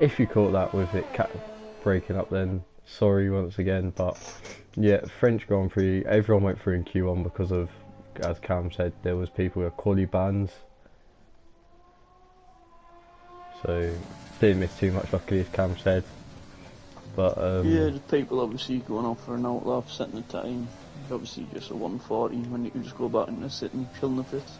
if you caught that with it breaking up, then sorry once again. But yeah, French Grand Prix, everyone went through in Q1 because of, as Cam said, there was people with quali bans. So didn't miss too much, luckily, as Cam said. But yeah, the people obviously going off for an outlap, setting the time. Obviously just a 140 when you can just go back and sit and chill in the pits.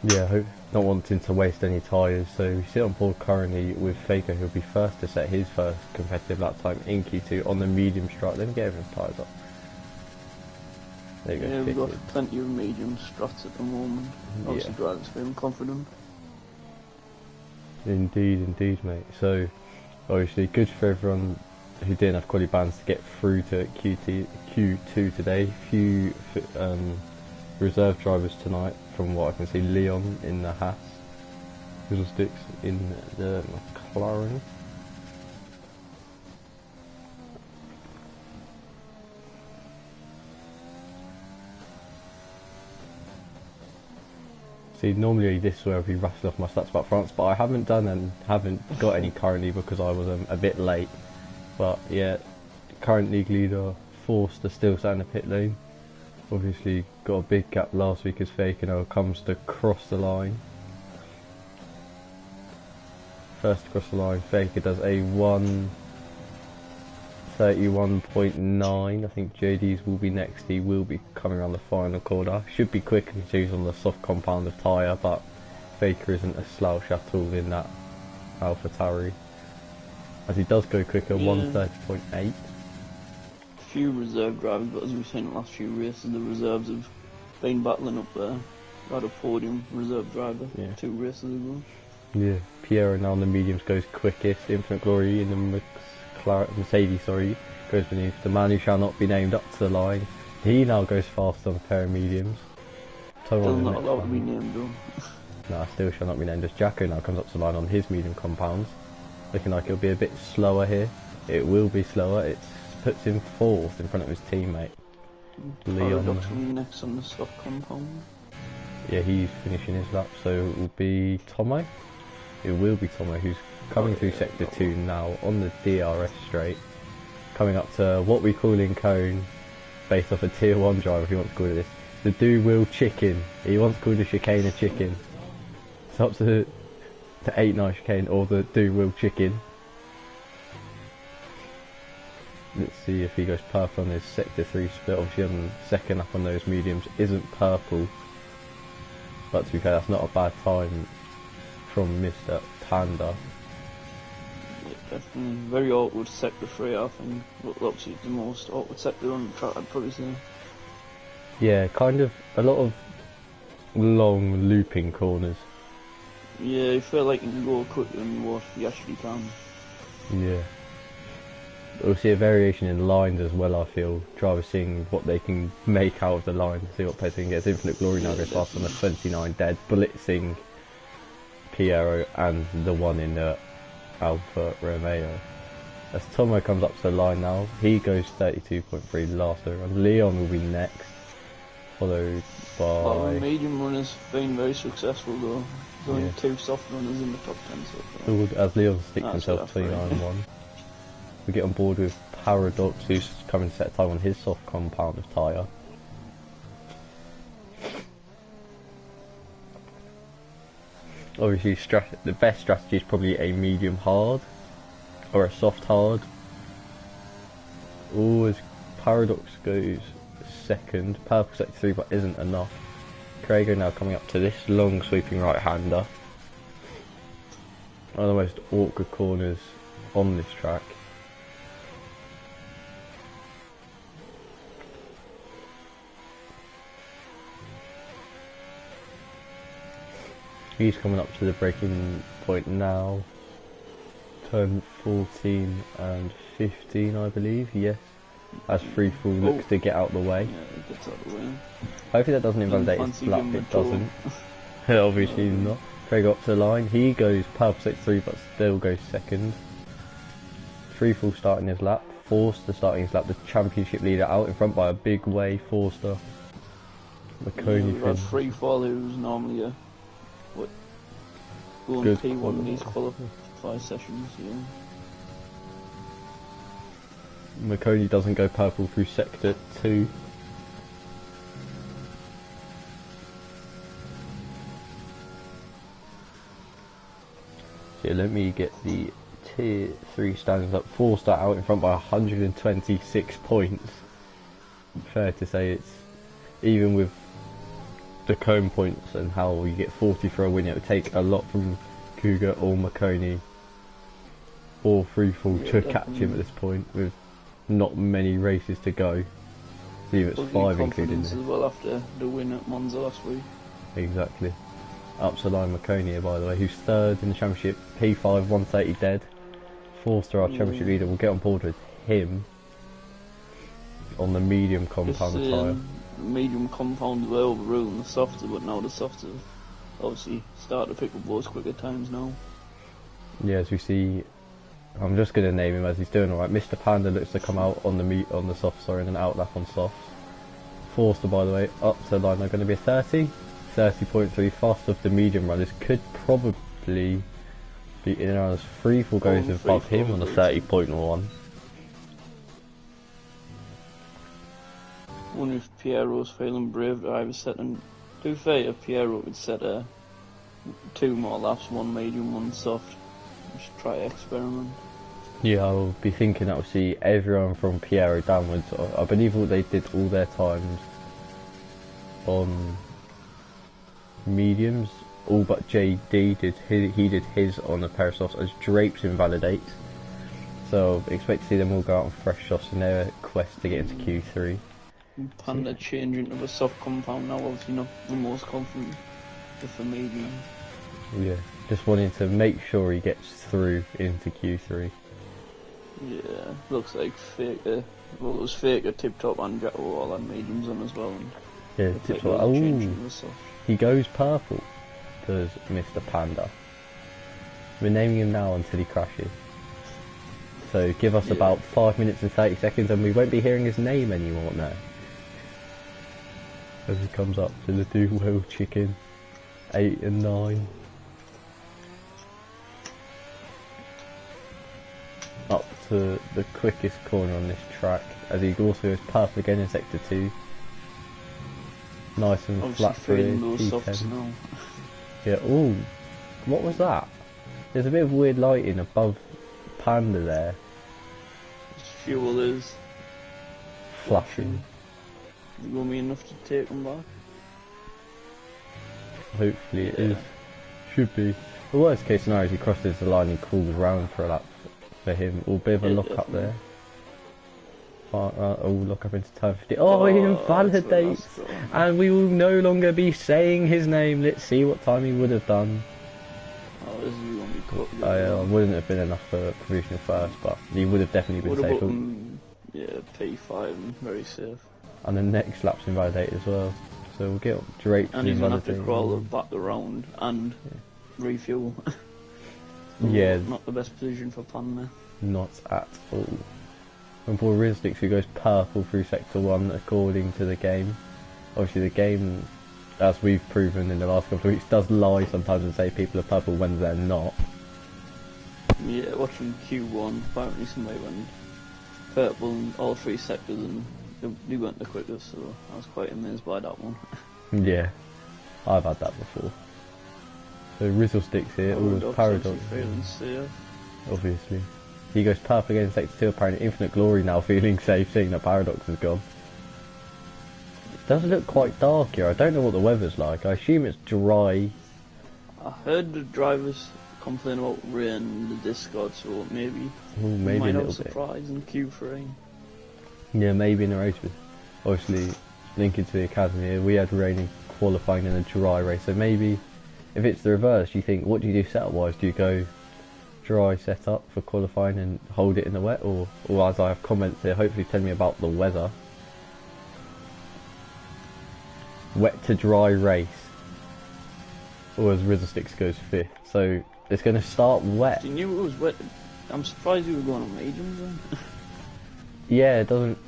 yeah, not wanting to waste any tyres, so we sit on board currently with Faker, who'll be first to set his first competitive lap time in Q2 on the medium strut. Let me get everyone's tyres up. There you go. Yeah, we've got plenty of medium struts at the moment. Obviously, drivers feeling confident. Indeed, mate. So, obviously, good for everyone who didn't have quali bands to get through to Q2 today. Few reserve drivers tonight, from what I can see. Leon in the Haas, Fiddlesticks in the McLaren. See, normally this is where I'll be rattling off my stats about France, but I haven't done and haven't got any currently because I was a bit late. But yeah, current league leader Forster still sat in the pit lane. Obviously got a big gap last week as Faker now comes to cross the line. First to cross the line, Faker does a 1:31.9. I think JD's will be next. He will be coming around the final corner. Should be quick because he's on the soft compound of tyre, but Faker isn't a slouch at all in that AlphaTauri. As he does go quicker, 1:30.8. Few reserve drivers, but as we've seen in the last few races, the reserves have been battling up there. Got a podium reserve driver 2 races ago. Yeah, Piero now on the mediums goes quickest. Infinite Glory in the Mercedes, goes beneath. The man who shall not be named up to the line. He now goes fast on a pair of mediums. Still not allowed to be named though. No, still shall not be named, as Jacko now comes up to the line on his medium compounds. Looking like it'll be a bit slower here. It will be slower. It puts him 4th in front of his teammate. Leon next on the soft compound. Yeah, he's finishing his lap, so it will be Tomo. It will be Tomo who's coming through sector 2 now on the DRS straight. Coming up to what we call in Cone, based off a tier 1 driver, if you want to call it this, the do-wheel chicken. He once called the chicane a chicken. It's up to 8-9 chicane, or the do-wheel chicken. Let's see if he goes purple on his sector 3 split. Obviously on second up on those mediums isn't purple, but to be fair, that's not a bad time from Mr. Panda. Yeah, definitely. Very awkward sector 3, I think. But obviously the most awkward sector on the track, I'd probably say. Yeah, kind of a lot of long looping corners. Yeah, you feel like you can go quicker than what you actually can. Yeah. We'll see a variation in lines as well, I feel. Drivers seeing what they can make out of the line, see what pace they can get. Infinite Glory now goes fast on the 29 dead, blitzing Piero and the one in the Alfa Romeo. As Tomo comes up to the line now, he goes 32.3 last over, and Leon will be next, followed by... The medium runners been very successful though. There's only 2 soft runners in the top 10 so far. As Leon sticks himself 29-1. We get on board with Paradox, who's coming to set time on his soft compound of tyre. Obviously, the best strategy is probably a medium hard or a soft hard. As Paradox goes second, Purple sector 3, but isn't enough. Crago now coming up to this long sweeping right hander. One of the most awkward corners on this track. He's coming up to the braking point now. Turn 14 and 15, I believe. Yes. As free fall looks to get out the way. Yeah, it gets out the way. Hopefully that doesn't invalidate his lap. It doesn't. Obviously not. Craig up to the line. He goes purple 6-3, but still goes second. Free fall starting his lap. Forster starting his lap. The championship leader out in front by a big way. Forster. McConey. Free fall, who's normally a going P1 in these 5 sessions, yeah. Marconi doesn't go purple through sector 2. So let me get the tier 3 standings up. 4-star out in front by 126 points. Fair to say, it's even with the cone points and how you get 40 for a win, it would take a lot from Cougar or Marconi or Freefall to catch him at this point, with not many races to go. I believe it's 5 including as well after the win at Monza last week. Exactly. Up to line Marconi, by the way, who's 3rd in the championship, P5, 130 dead. 4-star championship leader. We'll get on board with him on the medium compound tyre. Medium compounds were overruling the softer, but now the softer obviously start to pick up those quicker times now. Yeah, as we see, I'm just going to name him as he's doing alright. Mr. Panda looks to come out on the soft, sorry, and an outlap on softs. 4-star, by the way, up to line, they're going to be a 30.3, fast of the medium runners. Could probably be in and around as Freefall goes above him on a 30.1. Wonder if Piero's feeling brave driver setting. To be fair, Piero would set 2 more laps, 1 medium, 1 soft. Just try to experiment. Yeah, I'll be thinking that we'll see everyone from Piero downwards. I believe they did all their times on mediums, all but JD did his on a pair of softs as Drapes invalidates. So expect to see them all go out on fresh softs in their quest to get into Q3. Panda changing to a soft compound now, obviously not the most confident with the medium. Yeah, just wanting to make sure he gets through into Q3. Yeah, looks like Faker. Well, it was Faker, Tip Top, and Jacko all had mediums on as well. And yeah, Tip Top. Oh, he goes purple, does Mr. Panda. We're naming him now until he crashes. So give us about 5 minutes and 30 seconds and we won't be hearing his name anymore now. As he comes up to the dual chicken, 8 and 9. Up to the quickest corner on this track, as he also goes purple again in sector 2. Nice and flat through P10. Yeah, ooh, what was that? There's a bit of weird lighting above Panda there. Fuel is flashing. Is it going to be enough to take them back? Hopefully it is. Should be. The worst case scenario is he crosses the line and crawls round for a lap for him. Or a bit of a lock up there. Lock up into turn 50. Oh, he invalidates! And we will no longer be saying his name. Let's see what time he would have done. Oh, this is going to be cut. I wouldn't have been enough for provisional first, but he would have definitely been safe. Yeah, P5 and very safe. And the next lap's invalidated as well. So we'll get Drake. And he's going to have to crawl back around and refuel. Yeah. Not the best position for Panda. Not at all. And poor Rizdix, who goes purple through sector 1 according to the game. Obviously the game, as we've proven in the last couple of weeks, does lie sometimes and say people are purple when they're not. Yeah, watching Q1, apparently somebody went purple in all 3 sectors and they weren't the quickest, so I was quite amazed by that one. Yeah, I've had that before. So Rizzlesticks here, all with Paradox. Obviously. He goes purple again in sector 2, apparently Infinite Glory now feeling safe, seeing that Paradox is gone. It does look quite dark here, I don't know what the weather's like, I assume it's dry. I heard the drivers complain about rain in the Discord, so maybe maybe might a have little a surprise in Q3. Yeah, maybe in a race with, obviously, linking to the academy here, we had rain in qualifying in a dry race, so maybe, if it's the reverse, you think, what do you do setup wise? Do you go dry setup for qualifying and hold it in the wet, or as I have comments here, hopefully tell me about the weather. Wet to dry race, or as Rizzlesticks goes 5th, so it's going to start wet. You knew it was wet. I'm surprised you were going on mediums then. Yeah, it doesn't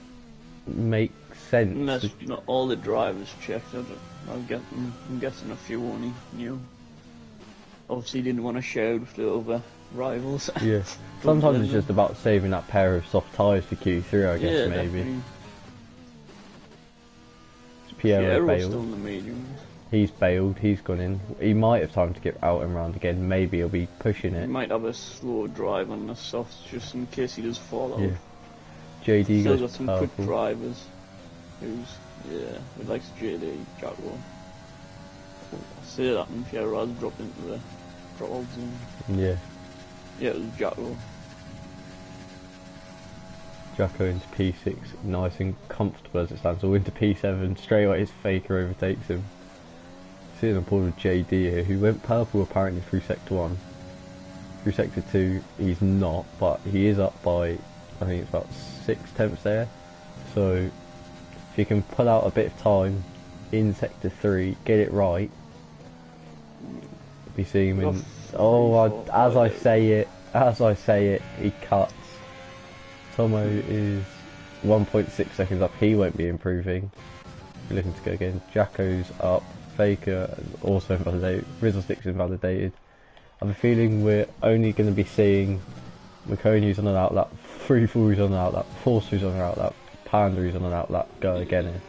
make sense. Unless not all the drivers checked. I'm guessing a few only knew. Obviously didn't want to share with the other rivals. Yeah. Sometimes it's just about saving that pair of soft tyres for Q3, I guess, yeah, maybe. Definitely. Piero Piero's still bailed. in the mediums. He's bailed, he's gone in. He might have time to get out and round again. Maybe he'll be pushing it. He might have a slow drive on the softs just in case he does fall out. Yeah. JD Still goes got some purple. quick drivers. Who likes JD, Jacko. I say that and Piero has dropped into the throttle zone. Yeah. Yeah, it was Jacko. Jacko into P6, nice and comfortable as it stands. Or into P7, straight away his Faker overtakes him. Sitting on board with JD here, who went purple apparently through Sector 1. Through Sector 2, he's not, but he is up by, I think it's about 6/10 there. So, if you can pull out a bit of time in Sector 3, get it right, be seeing him in... Oh, as I say it, he cuts. Tomo is 1.6 seconds up, he won't be improving. We're looking to go again. Jacko's up, Faker also invalidated, Rizzlestick's invalidated. I have a feeling we're only going to be seeing McConey's on an outlap, Freefall's on an outlap, Forster's on an outlap, Panda's on an outlap, go again here.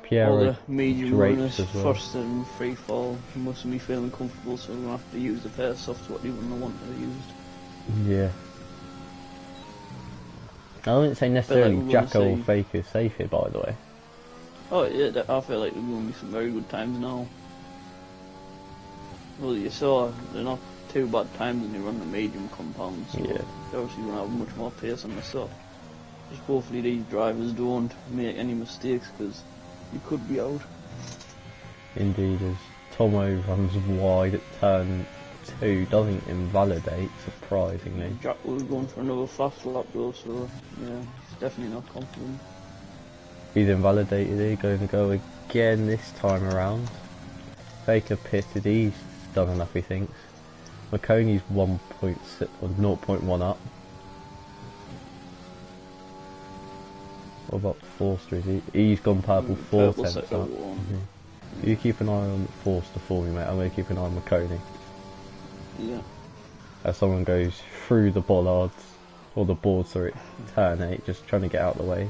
Piero, all the medium runners as well. first and free fall mustn't be feeling comfortable, so we're going to have to use the pair of softs what they wouldn't want to use. Yeah. I wouldn't say necessarily like Jacko or Faker is safe here, by the way. Oh yeah, I feel like there's going to be some very good times now. Well, you saw they're not too bad times when you run the medium compound, so yeah. You're obviously going to have much more pace on the soft. Just hopefully these drivers don't make any mistakes, because you could be out. Indeed, as Tomo runs wide at turn 2, doesn't invalidate, surprisingly. Jack was going for another fast lap though, so yeah, he's definitely not confident. He's invalidated here, going to go again this time around. Faker pitted, he's done enough, he thinks. McConey's 1.6 or 0.1 up. What about Forster? Is he? He's gone purple 4/10 up. You keep an eye on Forster for me, mate. I'm going to keep an eye on McConey. Yeah. As someone goes through the bollards, or the board, sorry, turn 8, just trying to get out of the way.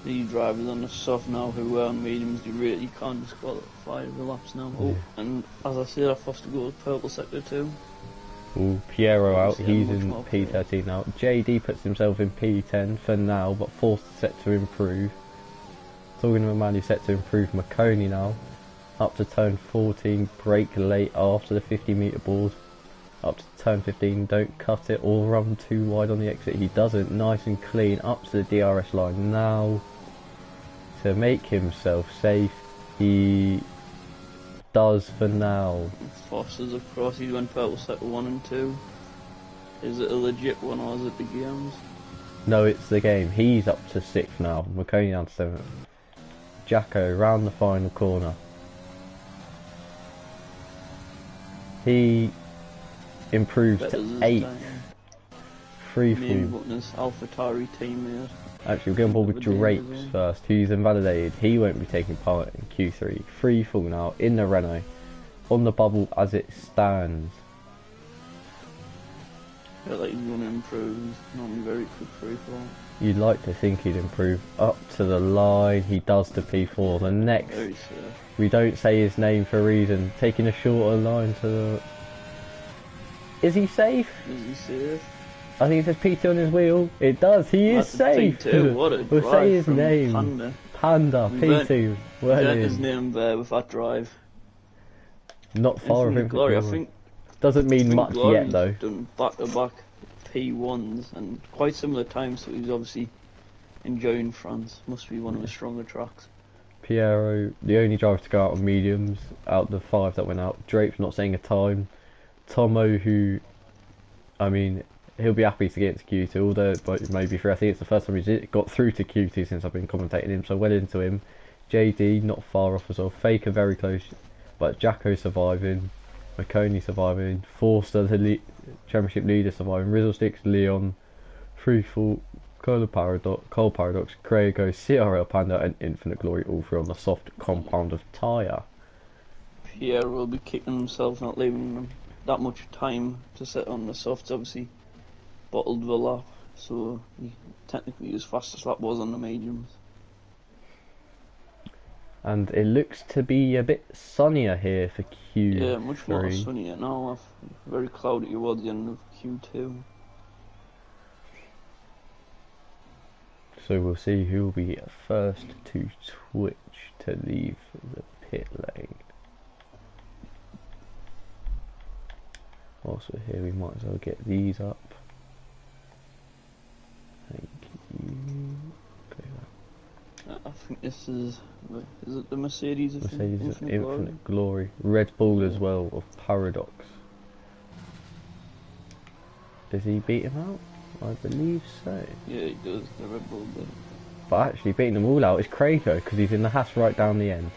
These drivers on the soft now who were on mediums, you can't disqualify the laps now. Yeah. Oh, and as I say, I forced to go with purple sector 2. Ooh, Piero out, Yeah, he's much in more P13 now. JD puts himself in P10 for now, but forced set to improve. Talking of a man who's set to improve, McConey now. Up to turn 14, brake late after the 50-metre board. Up to turn 15, don't cut it or run too wide on the exit. He doesn't, nice and clean, up to the DRS line now. To make himself safe, he does for now. Foster's across, he went purple sector 1 and 2. Is it a legit one or is it the games? No, it's the game. He's up to 6th now. McConey down to 7th. Jacko round the final corner. He improved to 8th. Free fall. AlphaTauri teammate. Actually, we're going board with Drapes first, who's invalidated. He won't be taking part in Q3. Free fall now in the Renault. On the bubble as it stands. I feel like he's going to improve. He's normally very quick free fall. You'd like to think he'd improve. Up to the line, he does to P4. The next, we don't say his name for a reason. Taking a shorter line to the... Is he safe? Is he safe? I think it says PT on his wheel. It does, he is safe. P2, what a we'll say his name. Panda, P2. Well, his name there with that drive. Not far of him. Glory, I think. Doesn't mean much Glory's yet though. Done back-to-back P1s and quite similar times, so he's obviously enjoying France. Must be one of the stronger tracks. Piero, the only driver to go out on mediums, out of the 5 that went out. Drape's not saying a time. Tomo, who, I mean, he'll be happy to get into Q2, although but maybe for I think it's the first time he's got through to Q2 since I've been commentating him, so well into him. JD not far off as well. Faker very close, but Jacko surviving, McConey surviving, Forster the championship leader surviving, Rizzlestick's Leon, Freefall Coal Paradox, Krago, CRL Panda, and Infinite Glory all three on the soft compound of tyre. Pierre will be kicking himself, not leaving them that much time to set on the softs. Obviously, bottled the lap, so he technically his fastest lap was on the mediums. And it looks to be a bit sunnier here for Q3. Yeah, much more sunnier now. Very cloudy towards the end of Q2. So we'll see who will be first to switch to leave the pit lane. Also here we might as well get these up. Thank you. I think this is it the Mercedes of Infinite Glory. Red Bull as well of Paradox. Does he beat him out? I believe so. Yeah, he does, the Red Bull did. But actually beating them all out is Krago, because he's in the Haas right down the end.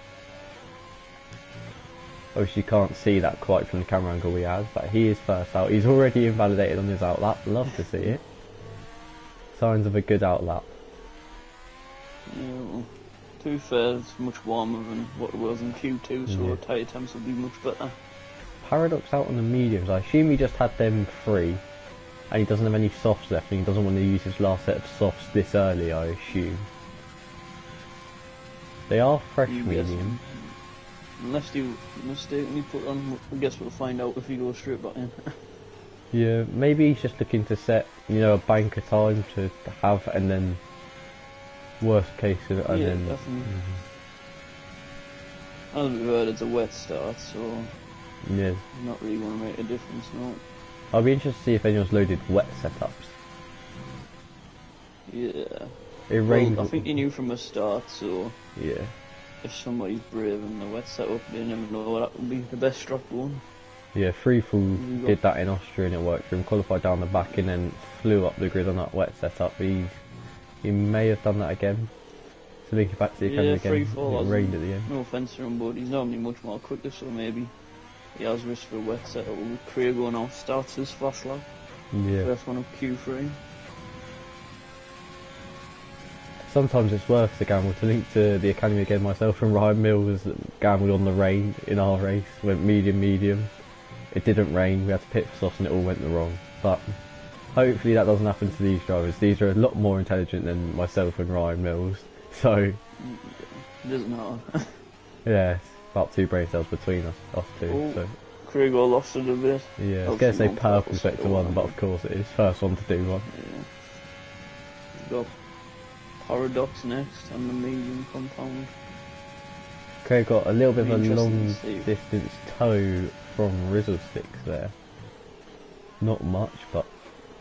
Obviously you can't see that quite from the camera angle we have, but he is first out. He's already invalidated on his outlap. Love to see it. Signs of a good outlap. Yeah, well, to be fair, it's much warmer than what it was in Q2, so tyre temps will be much better. Paradox out on the mediums. I assume he just had them free, and he doesn't have any softs left, and he doesn't want to use his last set of softs this early, I assume. They are fresh mediums. Unless you mistakenly put on, I guess we'll find out if he goes straight back in. Yeah, maybe he's just looking to set, a bank of time to have, and then worst case, and yeah, then. Definitely. As we've heard, it's a wet start, so yeah, not really going to make a difference, no. I'll be interested to see if anyone's loaded wet setups. Yeah. It rained. I think he knew from the start, so yeah. If somebody's brave in the wet setup, they never know that would be the best struck one. Yeah, Freefall did that in Austria and it worked for him. Qualified down the back and then flew up the grid on that wet setup. He may have done that again. So linking back to the academy again, it rained at the end. No offence to him, but he's normally much more quicker, so maybe he has risk for a wet setup. Krago now starts his fast lap. Yeah. First one of Q3. Sometimes it's worth the gamble to link to the academy again. Myself and Ryan Mills gambled on the rain in our race. Went medium. It didn't rain. We had to pit for softs and it all went the wrong. But hopefully that doesn't happen to these drivers. These are a lot more intelligent than myself and Ryan Mills. So it doesn't matter. yeah, it's about 2 brain cells between us two. Oh, so Krago lost it a bit. yeah, I was going to say purple sector 1, but of course it is first one to do one. Yeah. Got Paradox next on the medium compound. Okay, got a little bit of a long distance tow from Rizzle Sticks there. Not much, but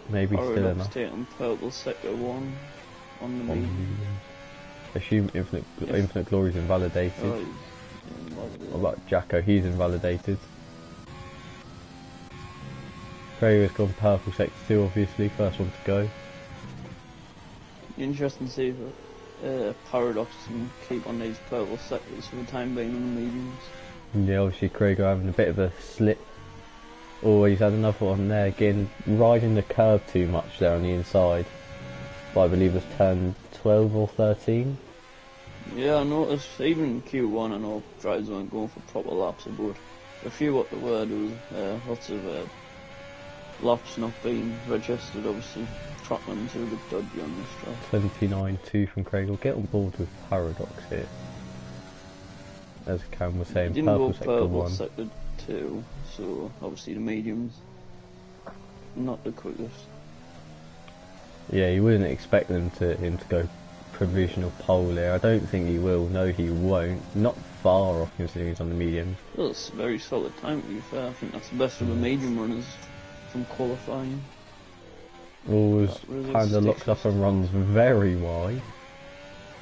maybe Paradox still enough. taking purple sector 1 on the medium. Assume Infinite Glory's invalidated. Oh, he's invalidated. What about Jacko? He's invalidated. Krager's gone purple sector 2, obviously, first one to go. Interesting to see if Paradox can keep on these purple sectors for the time being on the mediums. Yeah, obviously Krager having a bit of a slip. Oh, he's had another one there again, riding the curb too much there on the inside. But I believe it was turn 12 or 13. Yeah, I noticed even in Q1 I know drivers weren't going for proper laps, but a few what there was lots of laps not being registered, obviously. Trotman to a bit dodgy on this track. 29.2 from Craig. We'll get on board with Paradox here. As Cam was saying, purple sector 2, so obviously the mediums not the quickest. Yeah, you wouldn't expect him to go provisional pole there. I don't think he will. No, he won't. Not far off considering he's on the mediums. Well, it's a very solid time to be fair. I think that's the best of the medium runners from qualifying. Always kind of locks up and runs very wide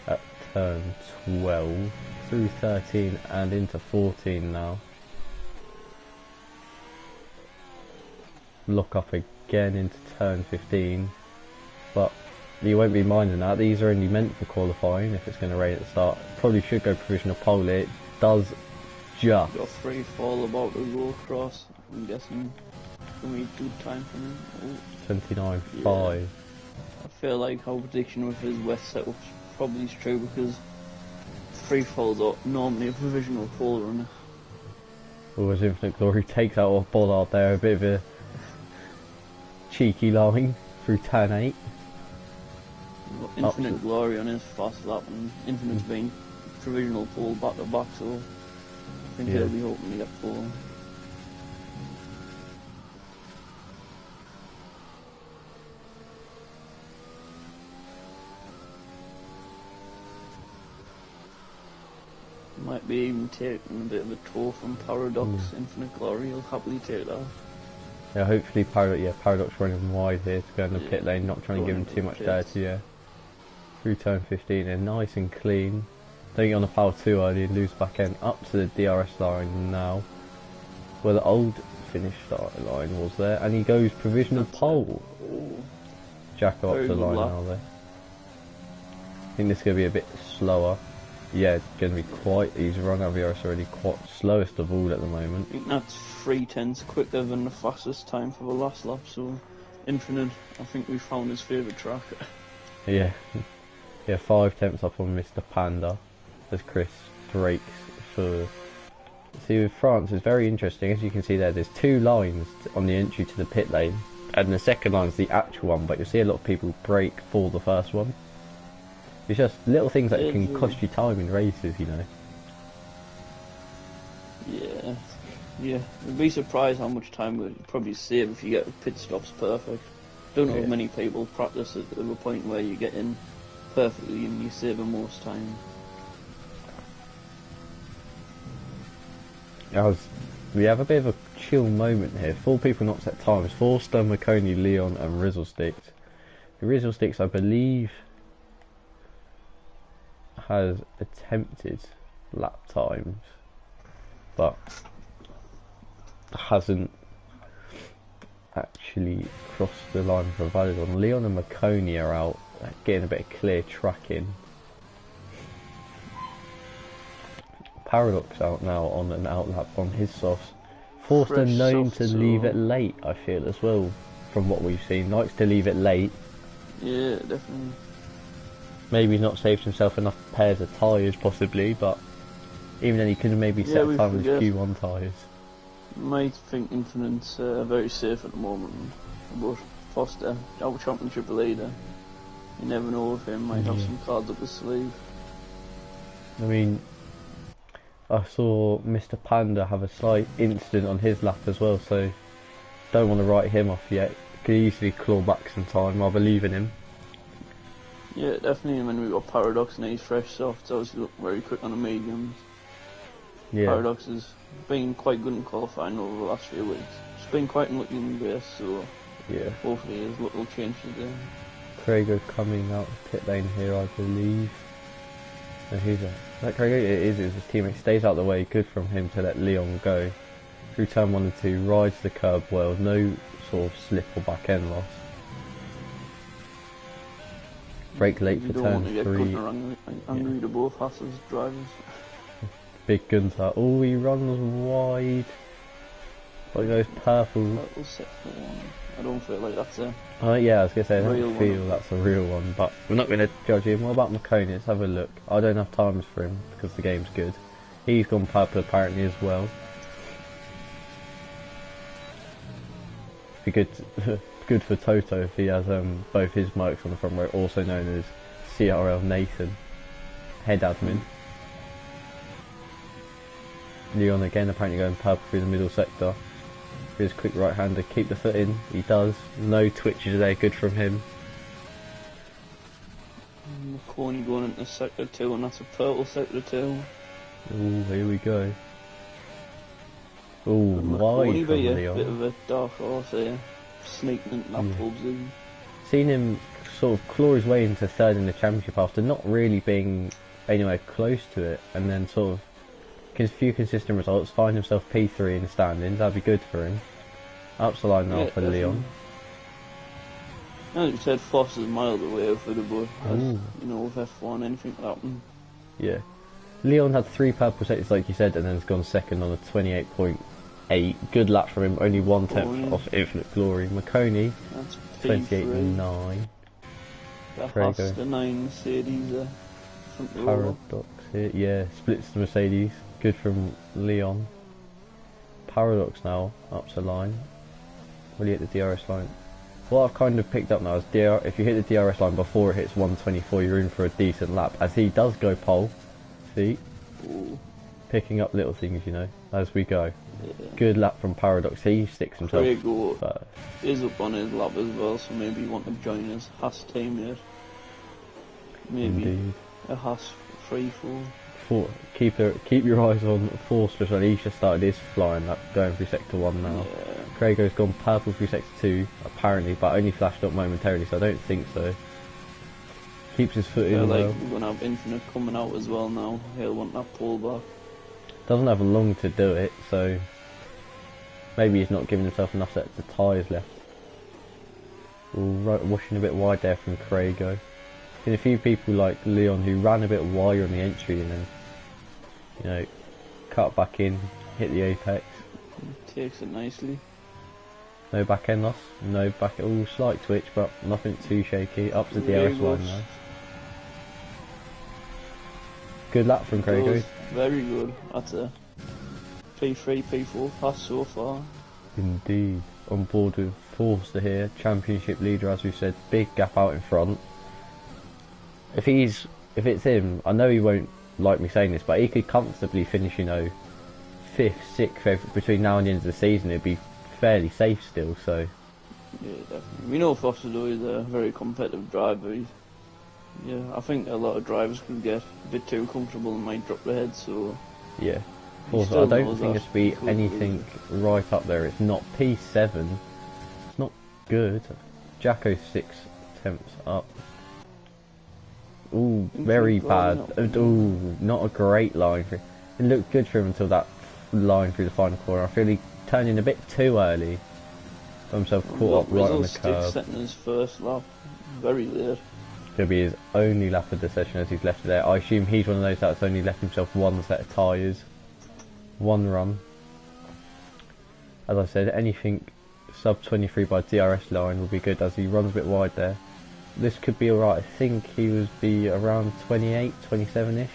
at turn 12 through 13 and into 14 now. Lock up again into turn 15, but you won't be minding that. These are only meant for qualifying. If it's going to rain at the start, probably should go provisional pole. It does just. Got free fall about to go across. I'm guessing. Can we do time for him? 29.5. Yeah. I feel like our prediction with his wet setup probably is true because free falls are normally a provisional pole runner. Or as Infinite Glory takes out off Bollard there, a bit of a cheeky line through turn 8. Infinite Glory on his fast lap, and Infinite's been provisional pole back to back, so I think he'll be hoping to get pole. Might be even taking a bit of a toll from Paradox. Infinite Glory, he'll happily take that. Yeah, hopefully Paradox running wide here to go in the pit lane, not trying to give him too much dirty, through turn 15 and nice and clean. Don't get on the power too early and lose back end up to the DRS line now, where the old finish start line was there, and he goes provisional pole. Jack up to the line now there. I think this is going to be a bit slower. Yeah, it's going to be quite, he's run out of DRS already, quite slowest of all at the moment. I think that's 3/10 quicker than the fastest time for the last lap, so Infinite, I think we found his favourite track. Yeah, 5 tenths up on Mr. Panda as Chris breaks for. See, with France, it's very interesting. As you can see there's 2 lines on the entry to the pit lane, and the second line is the actual one, but you'll see a lot of people brake for the first one. It's just little things that can cost you time in races, you know. Yeah. You'd be surprised how much time we'd probably save if you get pit stops perfect. Don't know if many people practice at the point where you get in perfectly and you save the most time. We have a bit of a chill moment here. 4 people not set times. Forster, McConey, Leon and Rizzlesticks. The Rizzlesticks, I believe, has attempted lap times, but hasn't actually crossed the line for a valid one. Leon and McConey are out, getting a bit of clear tracking. Paradox out now on an outlap on his softs. Forster known to leave it late, I feel, as well, from what we've seen. Likes to leave it late. Yeah, definitely. Maybe not saved himself enough pairs of tyres, possibly, but even then he could have maybe set time with Q1 tyres. Might think Infinite's very safe at the moment, but Foster, our championship leader, you never know if him might have some cards up his sleeve. I mean, I saw Mr. Panda have a slight incident on his lap as well, so don't want to write him off yet. Could easily claw back some time, I believe in him. Yeah, definitely. And then we've got Paradox and he's fresh soft, so he's look very quick on the mediums. Yeah. Paradox has been quite good in qualifying over the last few weeks. It's been quite unlucky in the race, so hopefully his luck will change today. Craigo coming out of pit lane here, I believe. No, who's that? Craigo? It is his teammate. Stays out the way. Good from him to let Leon go. Through turn 1 and 2, rides the curb well. No sort of slip or back end loss. Brake late for turn 3. Angry to both fastest drivers. Big Gunther. Oh, he runs wide. But he goes purple. Purple sector 1. I don't feel like that's a... yeah, I was going to say, I don't feel that's a real one, but we're not going to judge him. What about McConey? Let's have a look. I don't have times for him because the game's good. He's gone purple apparently as well. Be good, good for Toto if he has both his mics on the front row, also known as CRL Nathan, head admin. Leon again apparently going purple through the middle sector. His quick right hander, keep the foot in, he does. No twitches there, good from him. McConey going into sector 2 and that's a purple sector 2. Ooh, here we go. Ooh, wide from Leon. Bit of a dark horse here, sneaking into lap bulbs in. Seen him sort of claw his way into third in the championship after not really being anywhere close to it, and then sort of a few consistent results, find himself P3 in the standings. That'd be good for him. Up the line now for Leon. As you said, Foster's miles away for the boy. You know, with F1, anything could happen. Yeah. Leon had 3 purple sectors, like you said, and then has gone second on a 28.8. Good lap from him, only 1/10 off Infinite Glory. McConey, 28.9. The Craigo. Haas, the 9 Mercedes front row. Paradox here, yeah, splits the Mercedes. Good from Leon. Paradox now up to line. Will he hit the DRS line? What I've kind of picked up now is if you hit the DRS line before it hits 124, you're in for a decent lap. As he does go pole, see, Ooh. picking up little things, you know, as we go. Yeah. Good lap from Paradox. He sticks himself Craigo first. is up on his lap as well, so maybe you want to join his Haas teammate. Maybe Indeed. a Haas free fall. Keep your eyes on Forster, and he's just started his flying up, going through sector 1 now. Yeah. Craigo's gone purple through sector 2, apparently, but only flashed up momentarily, so I don't think so. Keeps his foot in well. We're going to have Infinite coming out as well now. He'll want that pull back. Doesn't have long to do it, so maybe he's not giving himself enough sets of tyres left. Ooh, washing a bit wide there from Craigo. Seen a few people like Leon who ran a bit wider on the entry and then, you know, cut back in, hit the apex. Takes it nicely. No back end loss, no back, all slight twitch, but nothing too shaky. Up to the DRS line now. Good lap from Craigo. Very good. That's a P3, P4 pass so far. Indeed. On board with Forster here, championship leader as we said, big gap out in front. If it's him, I know he won't like me saying this, but he could comfortably finish, you know, 5th, 6th, between now and the end of the season. It'd be fairly safe still, so. Yeah, definitely. We know Foster though is a very competitive driver. Yeah, I think a lot of drivers could get a bit too comfortable and might drop their head, so. Yeah. Also, I don't think there's to be anything right up there. It's not P7. It's not good. Jacko 6 attempts up. Ooh, very bad. Ooh, not a great line for him. It looked good for him until that line through the final corner. I feel he turned in a bit too early. Got himself caught up right on the curb. Setting his first lap, very late. Could be his only lap of the session as he's left it there. I assume he's one of those that's only left himself one set of tyres. One run. As I said, anything sub 23 by DRS line will be good as he runs a bit wide there. This could be alright. I think he would be around 28, 27-ish.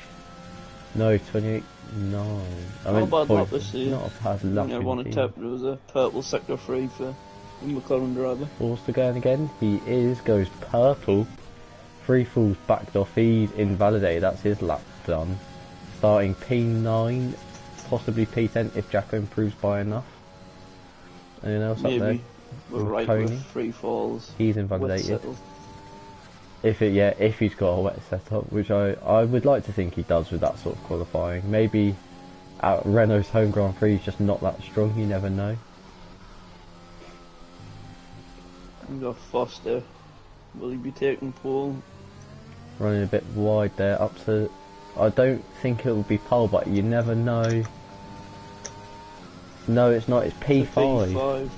No, 28, no. Not a bad lap this year. Not a bad lap. I want to tap there was a purple sector 3 for the McLaren driver. Forster going again. He goes purple. 3 falls backed off. He's invalidated. That's his lap done. Starting P9, possibly P10 if Jacko improves by enough. Anyone else up there? We're right with 3 falls. He's invalidated. If he's got a wet setup, which I would like to think he does with that sort of qualifying. Maybe at Renault's home Grand Prix he's just not that strong, you never know. We've got Foster. Will he be taking pole? Running a bit wide there, up to... I don't think it will be pole, but you never know. No, it's not, it's P5. P5.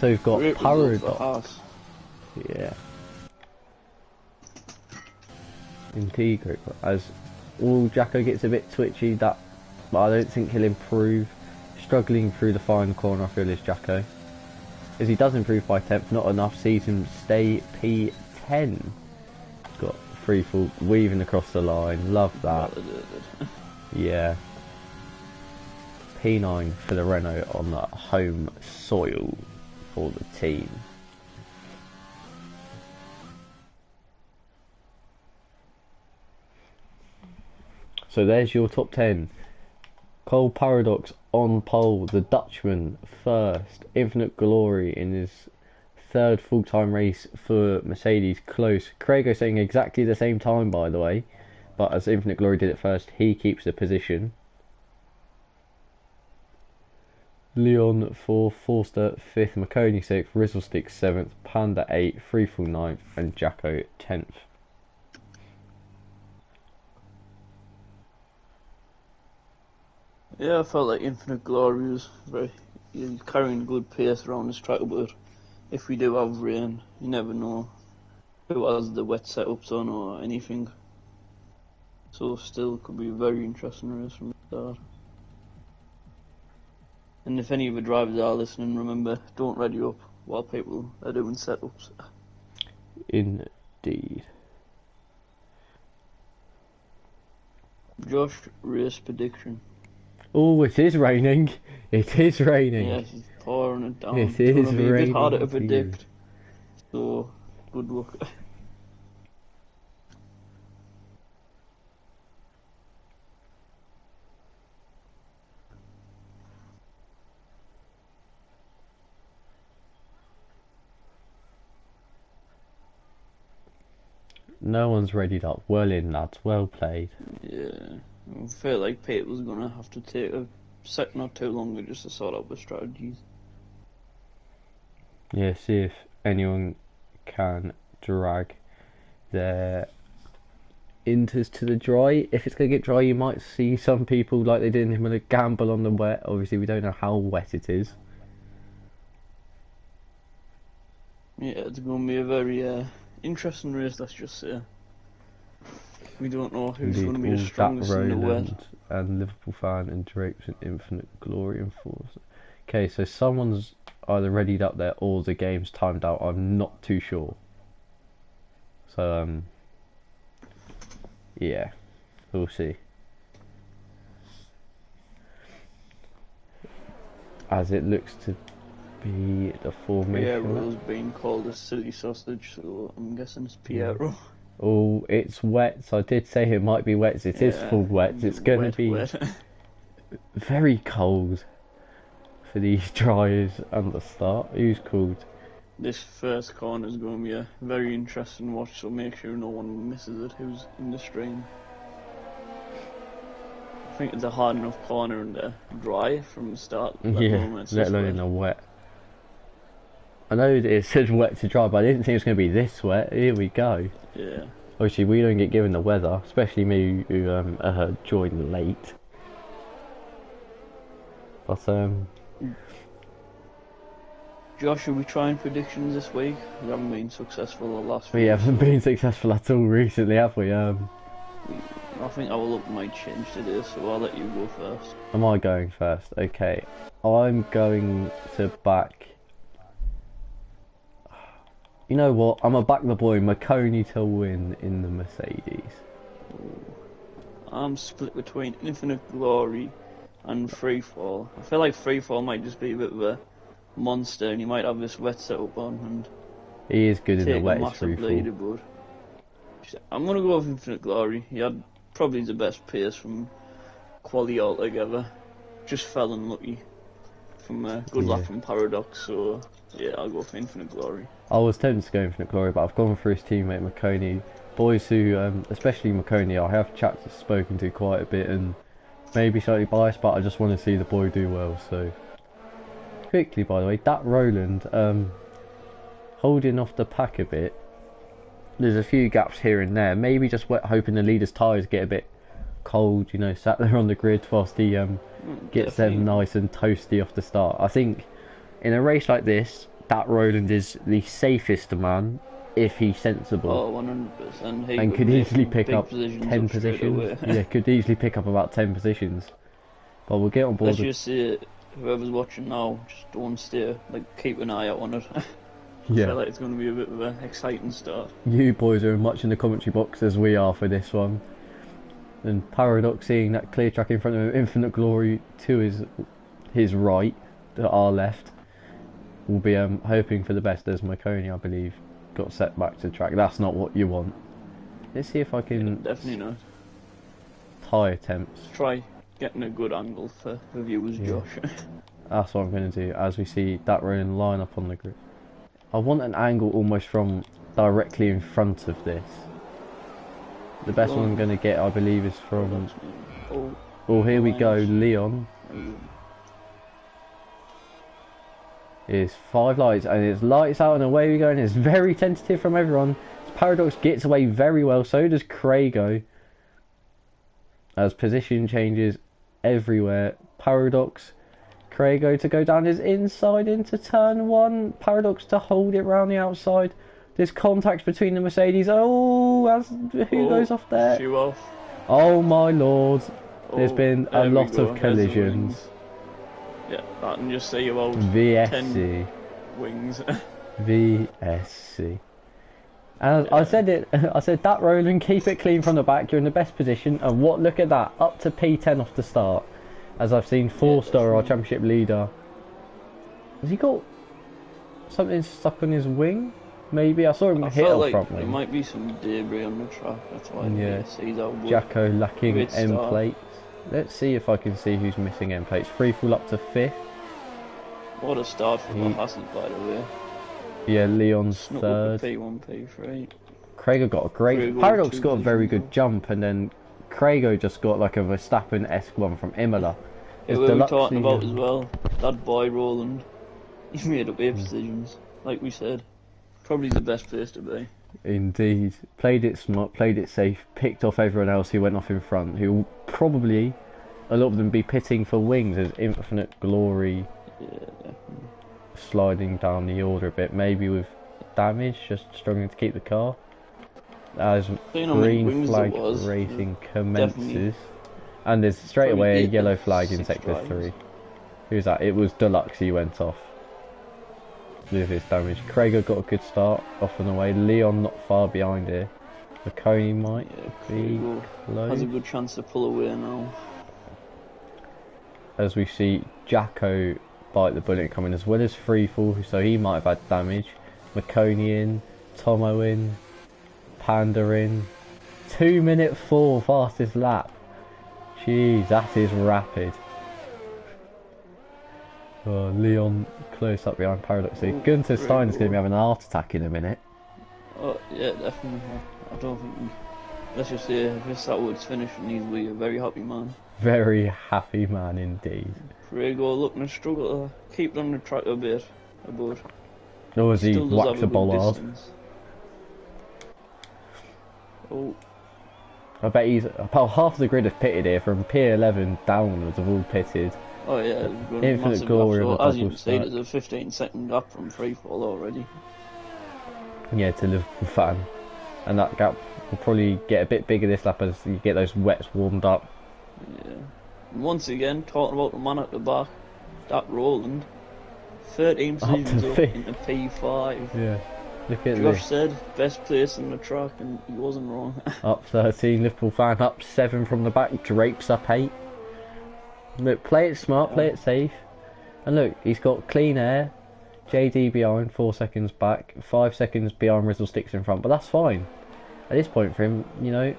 So we've got Paradox. Yeah. Integral. As Jacko gets a bit twitchy, but I don't think he'll improve. Struggling through the final corner, I feel, is Jacko. As he does improve by 10th, not enough, sees him stay P10. Got free fall weaving across the line, love that. Yeah. P9 for the Renault on the home soil for the team. So there's your top 10. Cole Paradox on pole, the Dutchman first. Infinite Glory in his 3rd full-time race for Mercedes, close. Craigo saying exactly the same time, by the way, but as Infinite Glory did it first, he keeps the position. Leon 4th, Forster 5th, Marconi 6th, Rizzlestick 7th, Panda 8th, Freefall 9th, and Jacko 10th. Yeah, I felt like Infinite Glory was he's carrying a good pace around this track, but if we do have rain, you never know who has the wet setups on or anything. So still could be a very interesting race from the start. And if any of the drivers are listening, remember, don't ready up while people are doing setups. Indeed. Josh, race prediction. Oh, it is raining. It is raining. Yes, it's pouring it down. It It's going is to be a bit harder to raining too. predict. So, good luck. No one's readied up. Well in, lads. Well played. Yeah, I felt like Pete was going to have to take a second or two longer just to sort out the strategies. Yeah, see if anyone can drag their inters to the dry. If it's going to get dry, you might see some people like they did in with a gamble on the wet. Obviously, we don't know how wet it is. Yeah, it's going to be a very interesting race, let's just say. We don't know who's going to be the strongest in the wet. And Liverpool fan and Drake's an infinite glory and force. Okay, so someone's either readied up there or the game's timed out. I'm not too sure. So yeah, we'll see. As it looks to be the formation. Piero's being called a silly sausage, so I'm guessing it's Piero. Oh, it's wet. So I did say it might be wet. It is full wet. It's going to be very cold for these dryers and the start. Who's called? This first corner is going to be a very interesting watch, so make sure no one misses it who's in the stream. I think it's a hard enough corner and dry from the start. Yeah, let alone in the wet. I know it said wet to dry, but I didn't think it was going to be this wet. Here we go. Yeah. Obviously, we don't get given the weather, especially me who joined late. But Josh, are we trying predictions this week? We haven't been successful the last we haven't been successful at all recently, have we? I think our luck might change today, so I'll let you go first. Am I going first? Okay. I'm going to back... You know what? I'm going to back the boy McConey to win in the Mercedes. I'm split between Infinite Glory and Freefall. I feel like Freefall might just be a bit of a monster, and he might have this wet setup on and he is good in the wet Freefall. I'm gonna go with Infinite Glory. He had probably the best pace from quali altogether. Just fell unlucky from good luck from Paradox. So yeah, I'll go for Infinite Glory. I was tempted to go Infinite Glory, but I've gone for his teammate McConey. Boys who, especially McConey, I have spoken to quite a bit and maybe slightly biased, but I just want to see the boy do well. So quickly, by the way, that Roland holding off the pack a bit. There's a few gaps here and there. Maybe just hoping the leader's tyres get a bit cold, you know, sat there on the grid whilst he gets them nice and toasty off the start. I think in a race like this, that Roland is the safest man if he's sensible. Oh, 100%. And could easily pick up 10 positions. Yeah, could easily pick up about 10 positions. But we'll get on board. Let's just see whoever's watching now, just don't stay, like, keep an eye out on it. Yeah. I feel like it's going to be a bit of an exciting start. You boys are much in the commentary box as we are for this one. And Paradox seeing that clear track in front of him, Infinite Glory to his right, to our left, will be hoping for the best as Marconi, I believe, got set back to track. That's not what you want. Let's see if I can... Yeah, definitely not. Tyre attempts. Try getting a good angle for the viewers, Josh. That's what I'm going to do as we see that Roland line up on the grid. I want an angle almost from directly in front of this. The best one I'm going to get, I believe, is from... Oh, here we go, Leon. Is 5 lights, and it's lights out and away we go, and it's very tentative from everyone. Paradox gets away very well, so does Craigo. As position changes everywhere. Paradox, Craigo to go down his inside into turn 1. Paradox to hold it round the outside. There's contact between the Mercedes. Oh, who goes off there? Oh my lord. There's been a lot of collisions. Yeah, I can just say about VSC. 10 wings. VSC. And I said it. I said that Roland, keep it clean from the back. You're in the best position. And what? Look at that, up to P10 off the start. As I've seen, Forster, our championship leader. Has he got something stuck on his wing? Maybe I saw him hit off like front there wing. might be some debris on the track. That's why I Yeah. see that wood. Jacko lacking Great end start. plates. Let's see if I can see who's missing end plates. Free fall up to 5th. What a start for the Hassel, by the way. Yeah, Leon's Snuck 3rd. up a P1, P3. Craigo got a great. Craigo Paradox two got a very positions good jump, and then Craigo just got like a Verstappen-esque one from Imola. Yeah, It's we were deluxe talking about as season. well. That boy Roland, he made up 8 positions, like we said. Probably the best place to be. Indeed. Played it smart, played it safe, picked off everyone else who went off in front, who will probably, a lot of them, be pitting for wings as Infinite Glory Yeah, definitely. sliding down the order a bit, maybe with damage, just struggling to keep the car. As You know how many green wings flag there was. racing Definitely. commences. And there's straight Probably away a 8 yellow to flag in 6 sector drivers. 3. Who's that? It was Deluxe, he went off with his damage. Craigo got a good start, off and away. Leon not far behind here. McConey might Yeah, be Craigo close. has a good chance to pull away now. As we see Jacko bite the bullet coming, as well as Freefall, so he might have had damage. McConey in, Tomo in, Panda in. 2:04 fastest lap. Jeez, that is rapid. Oh, Leon close up behind Paradox. Oh, Gunter Stein's going to Craigo. be having a heart attack in a minute. Oh, yeah, definitely. I don't think let's just say if this Satwood's finishing, he'll be a very happy man. Very happy man indeed. Craigo looking to struggle to keep it on the track a bit, but Or as he still does whacks have a a ball good hard. distance. Oh, I bet he's about half the grid have pitted here from P11 downwards have all pitted. oh yeah, we've got a Infinite massive glory gap. of So, a as you double can see, stack. there's a 15-second gap from freefall already. Yeah, to Liverpool fan. And that gap will probably get a bit bigger this lap as you get those wets warmed up. Yeah. And once again, talking about the man at the back, that Roland, 13 Up to positions up fifth. into P5. Yeah. Look at Josh this. said best place in the track, and he wasn't wrong. Up 13, Liverpool fan up 7 from the back, Drake's up 8. Look, play it smart, play it safe. And look, he's got clean air, JD behind, 4 seconds back, 5 seconds behind Rizzle Sticks in front, but that's fine. At this point for him, you know,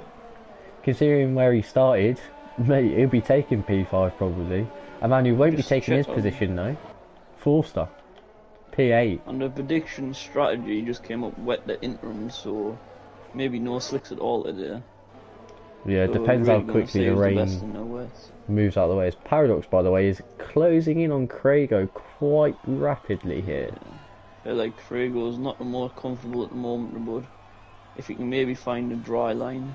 considering where he started, mate, he'll be taking P5 probably. A man who won't be Just taking his check on- position though, Forster, P8. And the prediction strategy just came up wet the interim, so maybe no slicks at all today. Yeah, it So depends really how gonna quickly see the who's rain best in the west. moves out of the way. His Paradox, by the way, is closing in on Craigo quite rapidly here. Yeah, like Craigo's not the most comfortable at the moment, but if he can maybe find a dry line,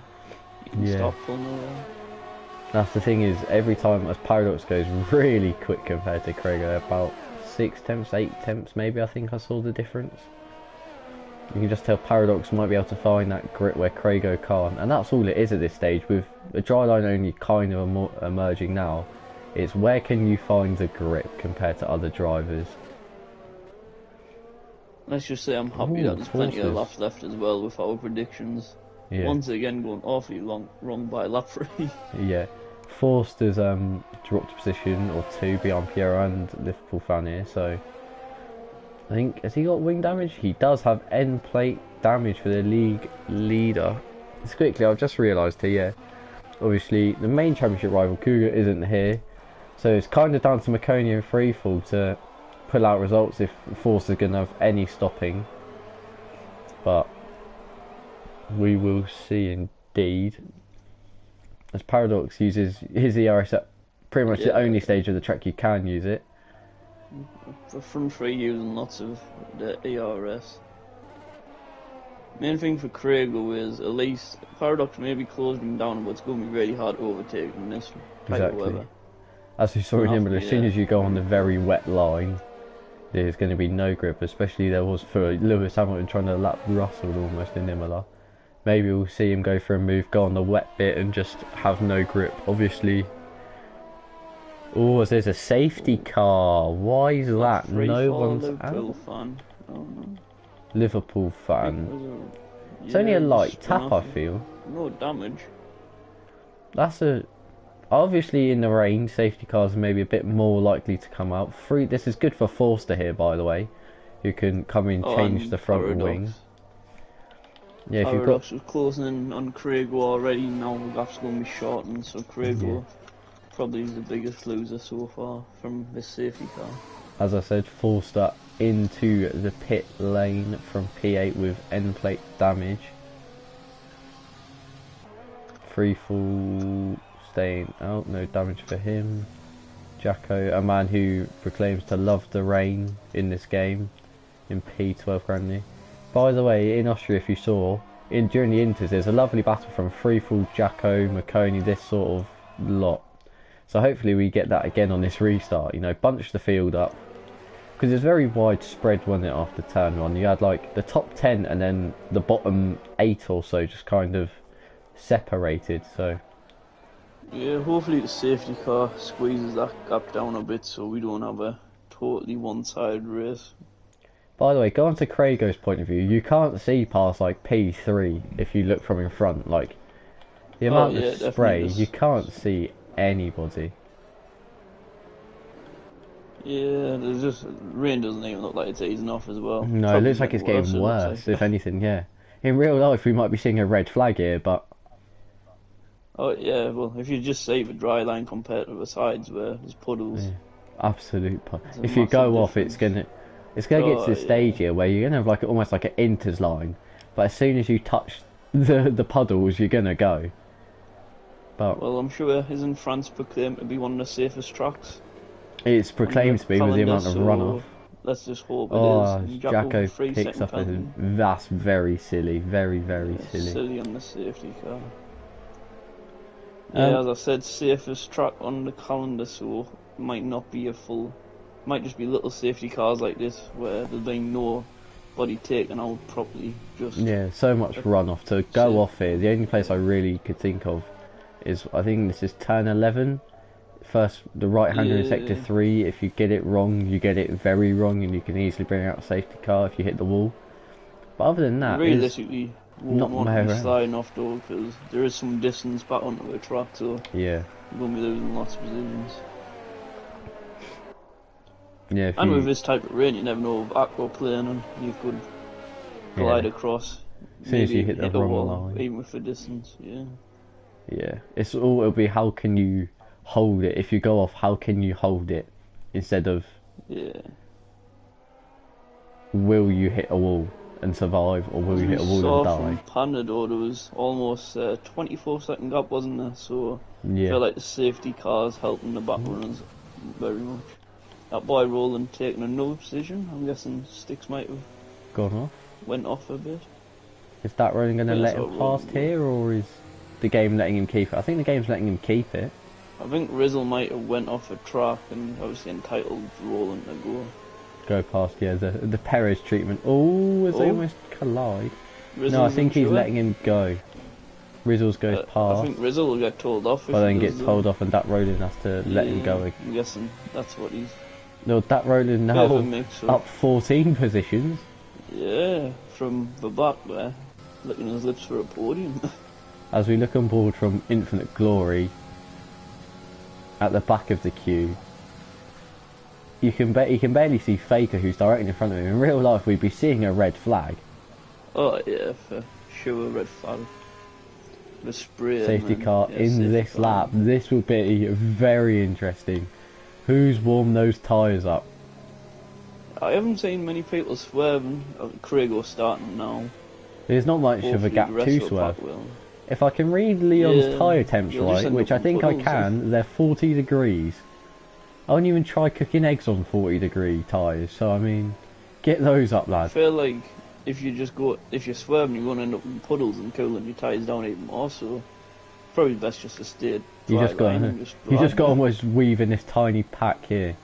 he can Yeah. start pulling away. That's the thing is, every time as Paradox goes really quick compared to Craigo, about 6 tenths, 8 tenths maybe, I think I saw the difference. You can just tell Paradox might be able to find that grip where Craigo can't, and that's all it is at this stage. With the dry line only kind of emerging now, it's where can you find the grip compared to other drivers. Let's just say I'm happy Ooh, that there's plenty of horses. laps left as well with our predictions. Yeah. Once again going awfully wrong by lap 3. Yeah, Forster's dropped a position or 2 behind Piero and Liverpool fan here, so I think, has he got wing damage? He does have end plate damage for the league leader. Just quickly, I've just realised here, yeah, obviously the main championship rival Cougar isn't here, so it's kind of down to McConey and Freefall to pull out results if Forster's going to have any stopping, but we will see indeed. As Paradox uses his ERS at pretty much the Yeah. only stage of the track you can use it. For front 3 using lots of the ERS. Main thing for Craigo is at least Paradox may be closing down, but it's going to be really hard to overtake in this type Exactly. of weather. As we saw in Imola, as soon Yeah. as you go on the very wet line, there's going to be no grip, especially there was for Lewis Hamilton trying to lap Russell almost in Imola. Maybe we'll see him go for a move, go on the wet bit and just have no grip. Obviously. Oh, there's a safety car. Why is that? Free No fall one's Liverpool out. fan. Oh no. Liverpool I fan. think there's It's only a just light spin tap, off I it. feel. No damage. That's a... Obviously in the rain, safety cars are maybe a bit more likely to come out. This is good for Forster here, by the way, who can come in, Oh, change and the front Paradox. wing. Yeah, if you've got... Paradox was closing in on Craigo already, now the gap's going to be shortened, so Craigo probably is the biggest loser so far from this safety car. As I said, Forster into the pit lane from P8 with end plate damage. Free fall staying out, no damage for him. Jacko, a man who proclaims to love the rain in this game, in P12 currently. By the way, in Austria, if you saw, during the Inters, there's a lovely battle from Freefall, Jacko, McConey, this sort of lot. So hopefully we get that again on this restart, you know, bunch the field up. Because it's very widespread, wasn't it, after turn one? You had like the top 10 and then the bottom 8 or so just kind of separated, so... Yeah, hopefully the safety car squeezes that gap down a bit so we don't have a totally one-sided race. By the way, go on to Craigo's point of view, you can't see past like P3 if you look from in front, like the amount of spray, you can't see anybody. Yeah, there's just rain doesn't even look like it's easing off as well. No, Probably it looks like it's getting worse, if anything, yeah. In real life we might be seeing a red flag here, but... Oh yeah, well, if you just save a dry line compared to the sides where there's puddles. Yeah, absolute if you go off, it's gonna get to the stage here where you're gonna have like almost like an Inters line, but as soon as you touch the puddles, you're gonna go. But well, I'm sure isn't France proclaimed to be one of the safest tracks? It's proclaimed to be with the amount of runoff. Let's just hope it is. Jacko picks up that's very silly, very silly. Silly on the safety car. Yeah, as I said, safest track on the calendar, so it might not be a full... Might just be little safety cars like this, where there's been nobody taken out properly, just... Yeah, so much runoff. To go off here, the only place I really could think of is, I think this is turn 11. First, the right-hander in sector 3, if you get it wrong, you get it very wrong, and you can easily bring out a safety car if you hit the wall. But other than that, realistically... Not want to be sliding off though, because there is some distance back onto the track, so yeah, you're going to be losing lots of positions. Yeah, and with this type of rain, you never know if aquaplane and you could glide across. As soon as you hit the wrong line, even with the distance, yeah. Yeah, it'll be how can you hold it? If you go off, how can you hold it? Instead of will you hit a wall and survive, or will you hit a wall and die? From Panador, there was almost a 24-second gap, wasn't there? So I feel like the safety cars helping the back runners very much. That boy Roland taking another position. I'm guessing Sticks might have gone off. Went off a bit. Is that Roland going to let him past here, or is the game letting him keep it? I think the game's letting him keep it. I think Rizzle might have went off a track and obviously entitled Roland to go past, the Perez treatment. Oh, as they almost collide. Rizzle's no, I think he's letting him go. Rizzles goes past. I think Rizzle will get told off. But then gets told off, and that Roland has to let him go. I'm guessing that's what he's... No, that Roland now up 14 positions. Yeah, from the back there, licking his lips for a podium. As we look on board from Infinite Glory, at the back of the queue, you can barely see Faker, who's directly in front of him. In real life, we'd be seeing a red flag. Oh yeah, for sure, a red flag. The spray. Safety car in this lap. This will be very interesting. Who's warmed those tyres up? I haven't seen many people swerving. Craigo's starting now. There's not much of a gap to swerve. If I can read Leon's tyre temps right, which I think I can, they're 40 degrees. I wouldn't even try cooking eggs on 40-degree tyres, so I mean, get those up, lad. I feel like if you're swerving, you're going to end up in puddles and cooling your tyres down even more, so probably best just to stay you just got to almost weave in this tiny pack here.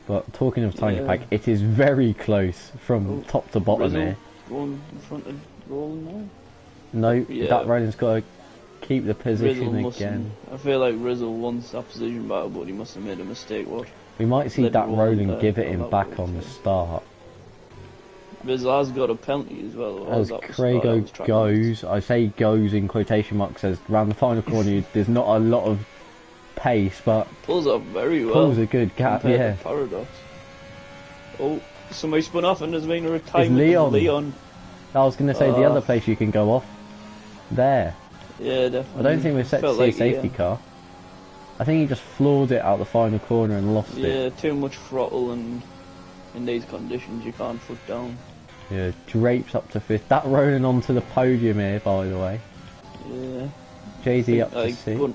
But talking of tiny pack, it is very close from top to bottom here. Going in front of Roland now? No, that Roland's got to keep the position again. I feel like Rizzle wants that position back, but he must have made a mistake. We might see that Roland give it him back on the start. Rizal's got a penalty as well. As Craigo goes, I say goes in quotation marks, as round the final corner there's not a lot of pace, but pulls up very well. Pulls a good gap, yeah. Paradox. Oh, somebody spun off and there's been a retirement. Leon. I was going to say the other place you can go off. There. Yeah, definitely. I don't think we're set to see a safety car. I think he just floored it out the final corner and lost it. Yeah, too much throttle, and in these conditions you can't foot down. Yeah, drapes up to 5th. That rolling onto the podium here, by the way. Yeah. JD up to 6th.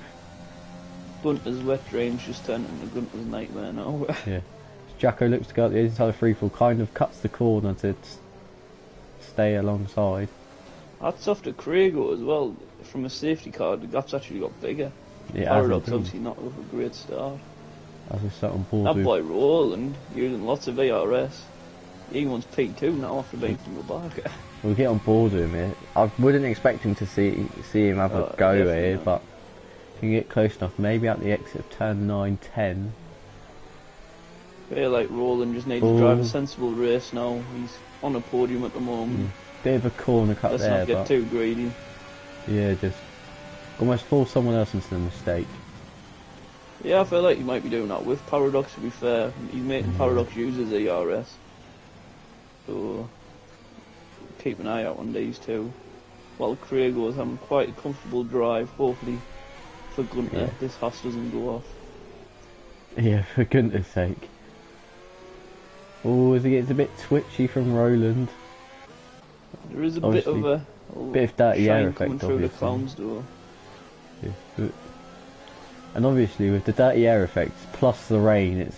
Gunter's wet dreams just turned into Gunter's nightmare now. Yeah. Jacko looks to go up the inside of freefall, kind of cuts the corner to stay alongside. That's off to Craigo as well. From a safety car, the gap's actually got bigger. Yeah, Paradox obviously not with a great start. As we sat on board. That boy Roland using lots of VRS. He wants P2 now after being from the back. We'll get on board with him here. I wouldn't expect him to see him have a go here, but if you can get close enough, maybe at the exit of turn 9-10. I feel like Roland just needs to drive a sensible race now. He's on a podium at the moment. Bit of a corner cut there. Let's not get too greedy. Yeah, just almost force someone else into the mistake. Yeah, I feel like he might be doing that with Paradox, to be fair. He's making Paradox use his ERS. So, keep an eye out on these two. While Craigo's having quite a comfortable drive, hopefully for Gunter, this Haas doesn't go off. Yeah, for Gunter's sake. Oh, as he gets a bit twitchy from Roland. There is a bit of a dirty air effect coming through the clown's door. Yeah. And obviously with the dirty air effect plus the rain, it's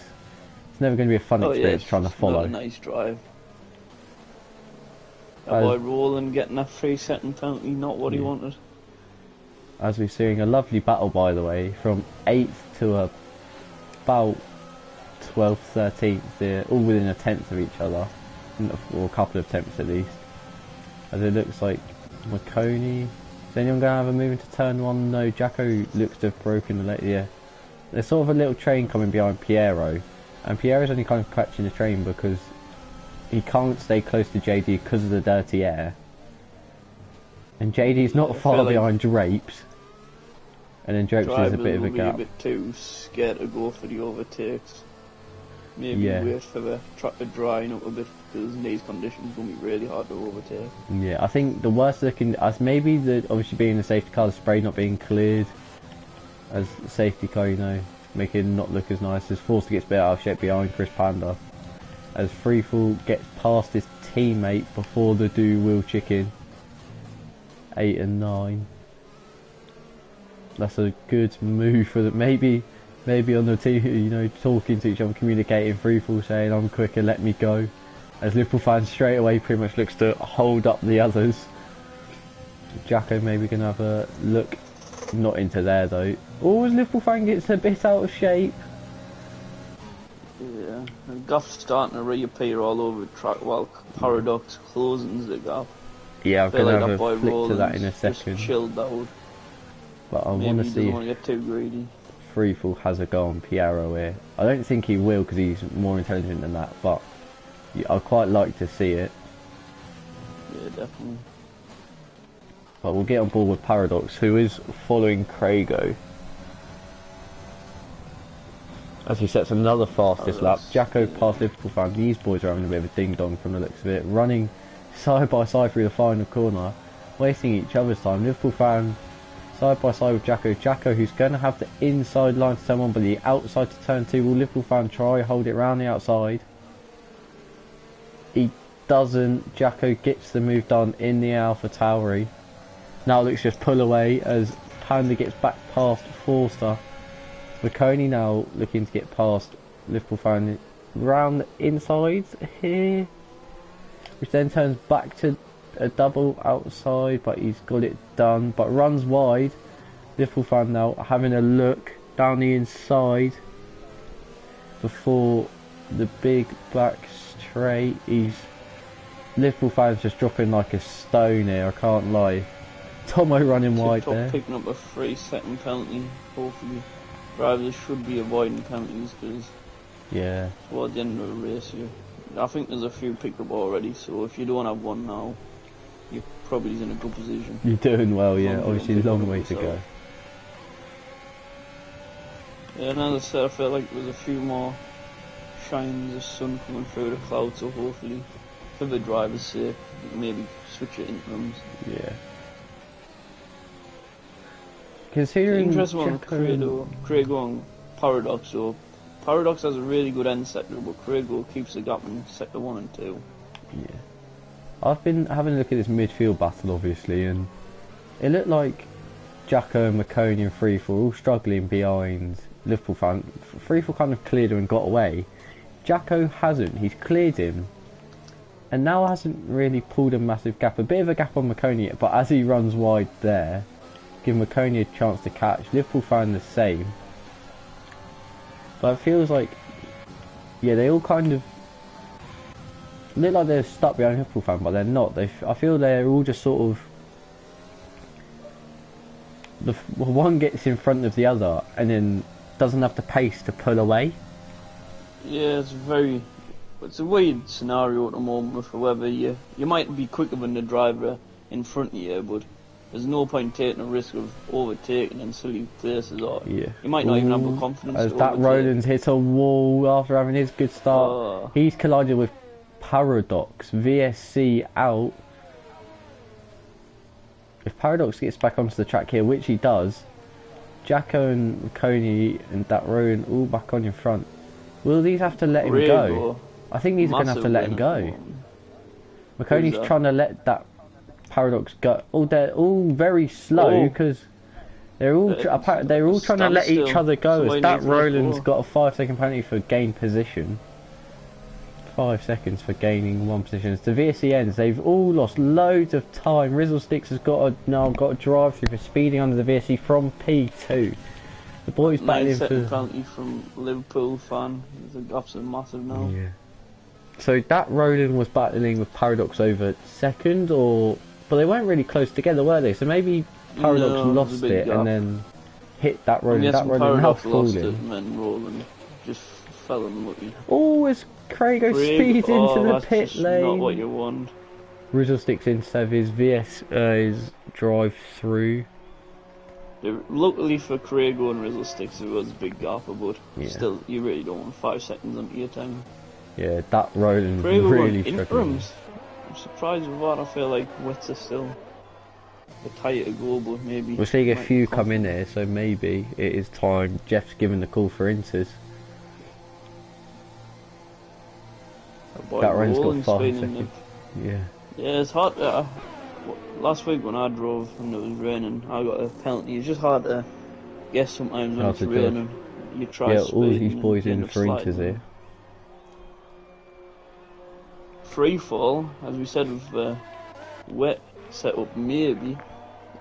never going to be a fun experience trying to follow. Not a nice drive. That boy Roland getting that 3-second penalty, not what he wanted. As we're seeing a lovely battle, by the way, from 8th to about 12th, 13th, they're all within a tenth of each other, or a couple of tenths at least. As it looks like Marconi. Is anyone going to have a move into turn 1? No, Jacko looks to have broken the leg. Yeah. There's sort of a little train coming behind Piero, and Piero's only kind of catching the train because he can't stay close to JD because of the dirty air. And JD's not far behind Drapes. And then Drapes is a bit of a gap. A bit too scared to go for the overtakes. Maybe wait for the track to drying up a bit, because in these conditions it's going to be really hard to overtake. Yeah, I think the worst looking, as maybe obviously being the safety car, the spray not being cleared as the safety car, you know, making it not look as nice, as Forster gets a bit out of shape behind Chris Panda. As Freefall gets past his teammate before the wheel chicken. 8 and 9. That's a good move for the maybe on the team, you know, talking to each other, communicating, Freefall saying I'm quicker, let me go. As Liverpool fans straight away pretty much looks to hold up the others. Jacko maybe gonna have a look, not into there though. Oh, as Liverpool fan gets a bit out of shape. Yeah, and Guff's starting to reappear all over the track while Paradox closing the gap. Yeah, I'm gonna have a flick to that in a second. Just chilled out. But I want to see. Doesn't want to get too greedy. Freefall has a go on Piero here. I don't think he will because he's more intelligent than that, but I'd quite like to see it. Yeah, definitely. But we'll get on board with Paradox, who is following Craigo. As he sets another fastest lap. Jacko past Liverpool fan. These boys are having a bit of a ding dong from the looks of it. Running side by side through the final corner, wasting each other's time. Liverpool fan side by side with Jacko. Jacko, who's going to have the inside line to turn 1, but the outside to turn 2. Will Liverpool fan try hold it round the outside? He doesn't. Jacko gets the move done in the Alpha Tauri. Now looks just pull away as Panda gets back past Forster. Marconi now looking to get past Liverpool fan round the insides here, which then turns back to a double outside, but he's got it done, but runs wide. Liverpool fan now having a look down the inside before the big back straight. Liverpool fans just dropping like a stone here, I can't lie. Tomo running wide there. Picking up a 3-second penalty. Hopefully drivers should be avoiding penalties because yeah, toward the end of the race I think there's a few picked up already, so if you don't have one now, you're probably in a good position. You're doing well, yeah. Long Obviously, a long way to go. Yeah, and as I said, I felt like there was a few more shines of sun coming through the clouds, so hopefully, for the driver's sake, maybe switch it interims. Yeah. Considering Interesting one with Craigo and Paradox, so Paradox has a really good end sector, but Craigo keeps the gap in sector 1 and 2. Yeah. I've been having a look at this midfield battle, obviously, and it looked like Jacko and McConey and Freefall all struggling behind Liverpool fan. Freefall kind of cleared him and got away. Jacko hasn't. He's cleared him, and now hasn't really pulled a massive gap. A bit of a gap on McConey, but as he runs wide there, give McConey a chance to catch. Liverpool fan the same. But it feels like, yeah, they all kind of look like they're stuck behind Liverpool fan, but they're not. I feel they're all just sort of, one gets in front of the other and then doesn't have the pace to pull away. Yeah, it's a weird scenario at the moment with whether you might be quicker than the driver in front of you, but there's no point taking a risk of overtaking in silly places, or you might not even have the confidence as to that overtake. Roland's hit a wall after having his good start. He's collided with Paradox, VSC out. If Paradox gets back onto the track here, which he does, Jacko and Coney and that Rowan all back on in front. Will these have to let him go? I think these are going to have to let him go. McConey's trying to let that Paradox go. They're all very slow because they're all trying to let each other go. As that Roland's got a 5-second penalty for gain position. 5 seconds for gaining one position. As the VSC ends, they've all lost loads of time. Rizzlesticks has now got a drive through for speeding under the VSC from P2. The boys battling for penalty from Liverpool fan. The gaps are massive now. Yeah. So that Roland was battling with Paradox over second, but they weren't really close together, were they? So maybe Paradox lost it and then hit that Roland. That Roland now falling. And then Roland just fell unlucky. Oh, as Craigo speeds into the pit lane. Not what you want. Rizzlesticks into his his drive through. Luckily for Craigo and Rizzlesticks, it was a big gap, but still, you really don't want 5 seconds on your time. Yeah, that Roland really struggling. I'm surprised with that. I feel like Wets are still a tighter goal, but maybe we're seeing a few come in here, so maybe it is time. Jeff's giving the call for Inters. That Roland's got 5 seconds. Yeah, it's hard. Last week when I drove and it was raining, I got a penalty. It's just hard to guess sometimes when it's raining. You try. Yeah, all these boys in for Inters here. Free fall, as we said with wet setup, maybe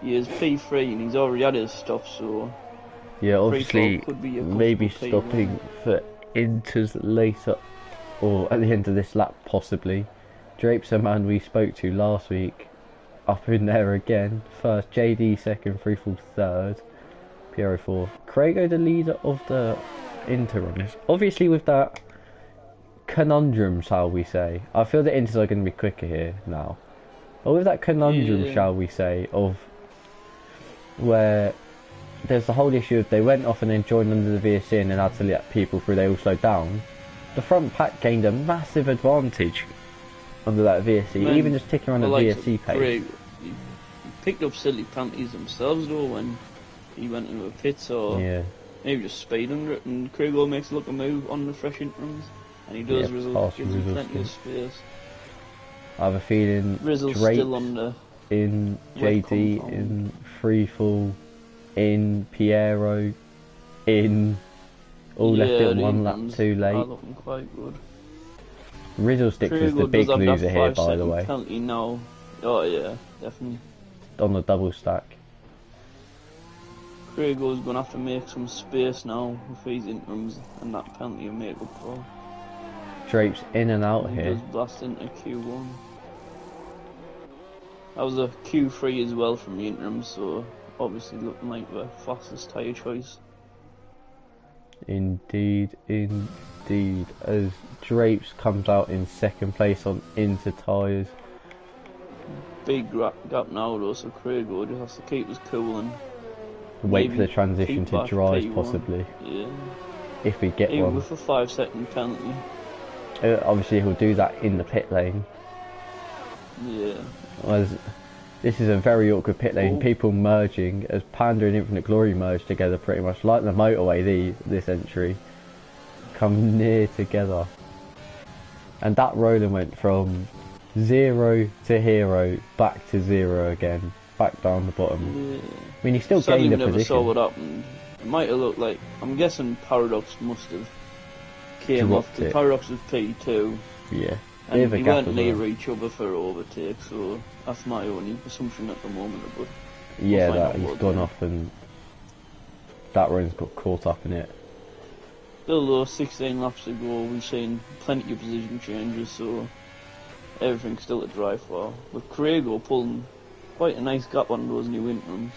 he is P3 and he's already had his stuff, so yeah, obviously maybe stopping for Inters later or at the end of this lap possibly. Drape's a man we spoke to last week, up in there again. First, JD second, Freefall third, Piero fourth. Craigo the leader of the Inter runners. Obviously with that conundrum, shall we say. I feel the Inters are going to be quicker here now. But with that conundrum, shall we say, of where there's the whole issue of they went off and then joined under the VSC and then had to let people through, they all slowed down. The front pack gained a massive advantage under that VSC, even just ticking around the VSC pace. He picked up silly penalties themselves though when he went into a pit, or maybe just speed under it, and Craigo makes a look a move on the fresh interims. And he does, Rizzle gives him plenty of space. I have a feeling Rizzle's still on the in JD, in Freefall, in Piero, in all left it 1 lap too late. Looking quite good. Rizzlesticks is the big loser here, by the way. Penalty now. Oh yeah, definitely. On the double stack. Craigo's going to have to make some space now with his interims, and that penalty will make up for. Drape's in and out here. Just blast into Q1. That was a Q3 as well from the interim, so obviously looking like the fastest tyre choice. Indeed, indeed. As Drapes comes out in second place on Inter tyres. Big gap now though, so Craig just has to keep us cool and Wait for the transition to dries, P1. possibly. Yeah. If we get Even one. with a 5-second penalty. Obviously, he'll do that in the pit lane. Yeah. As this is a very awkward pit lane. Oh. People merging as Panda and Infinite Glory merge together, pretty much like the motorway. This entry come near together, and that Roland went from 0 to hero, back to 0 again, back down the bottom. Yeah. I mean, he still Sadly, gained a we never position. saw what happened. It might have looked like, I'm guessing Paradox must have came Dropped off. The it. Paradox was P2. Yeah, And we gap weren't as near well. each other for overtake, so that's my only assumption at the moment. But Yeah, we'll find that out he's what gone then. off and that Roland's got caught up in it. Still though, 16 laps to go, we've seen plenty of position changes, so everything's still to drive for. With Crago pulling quite a nice gap on those new interims.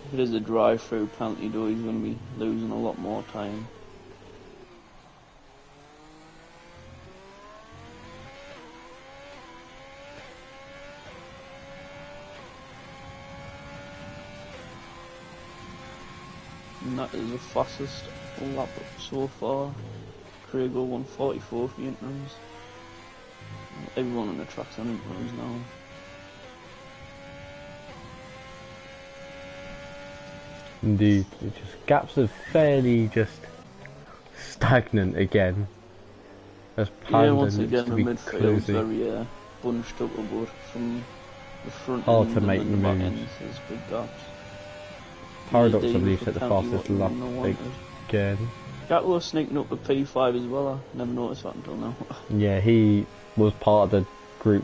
If it is a drive-through penalty though, he's going to be losing a lot more time. And that is the fastest lap so far. Crago 144 for the interims. Everyone on the track's on interims now. Indeed, it just gaps are fairly just stagnant again. As Panda Yeah, once looks again to the be midfield's closing. very bunched up about from the front Hard end to make and then the back moves. end, there's big gaps. Paradox, I Indeed, believe, for set the penalty, fastest what lap you wanted. again. Gatlo sneaking up the P5 as well, I never noticed that until now. Yeah, he was part of the group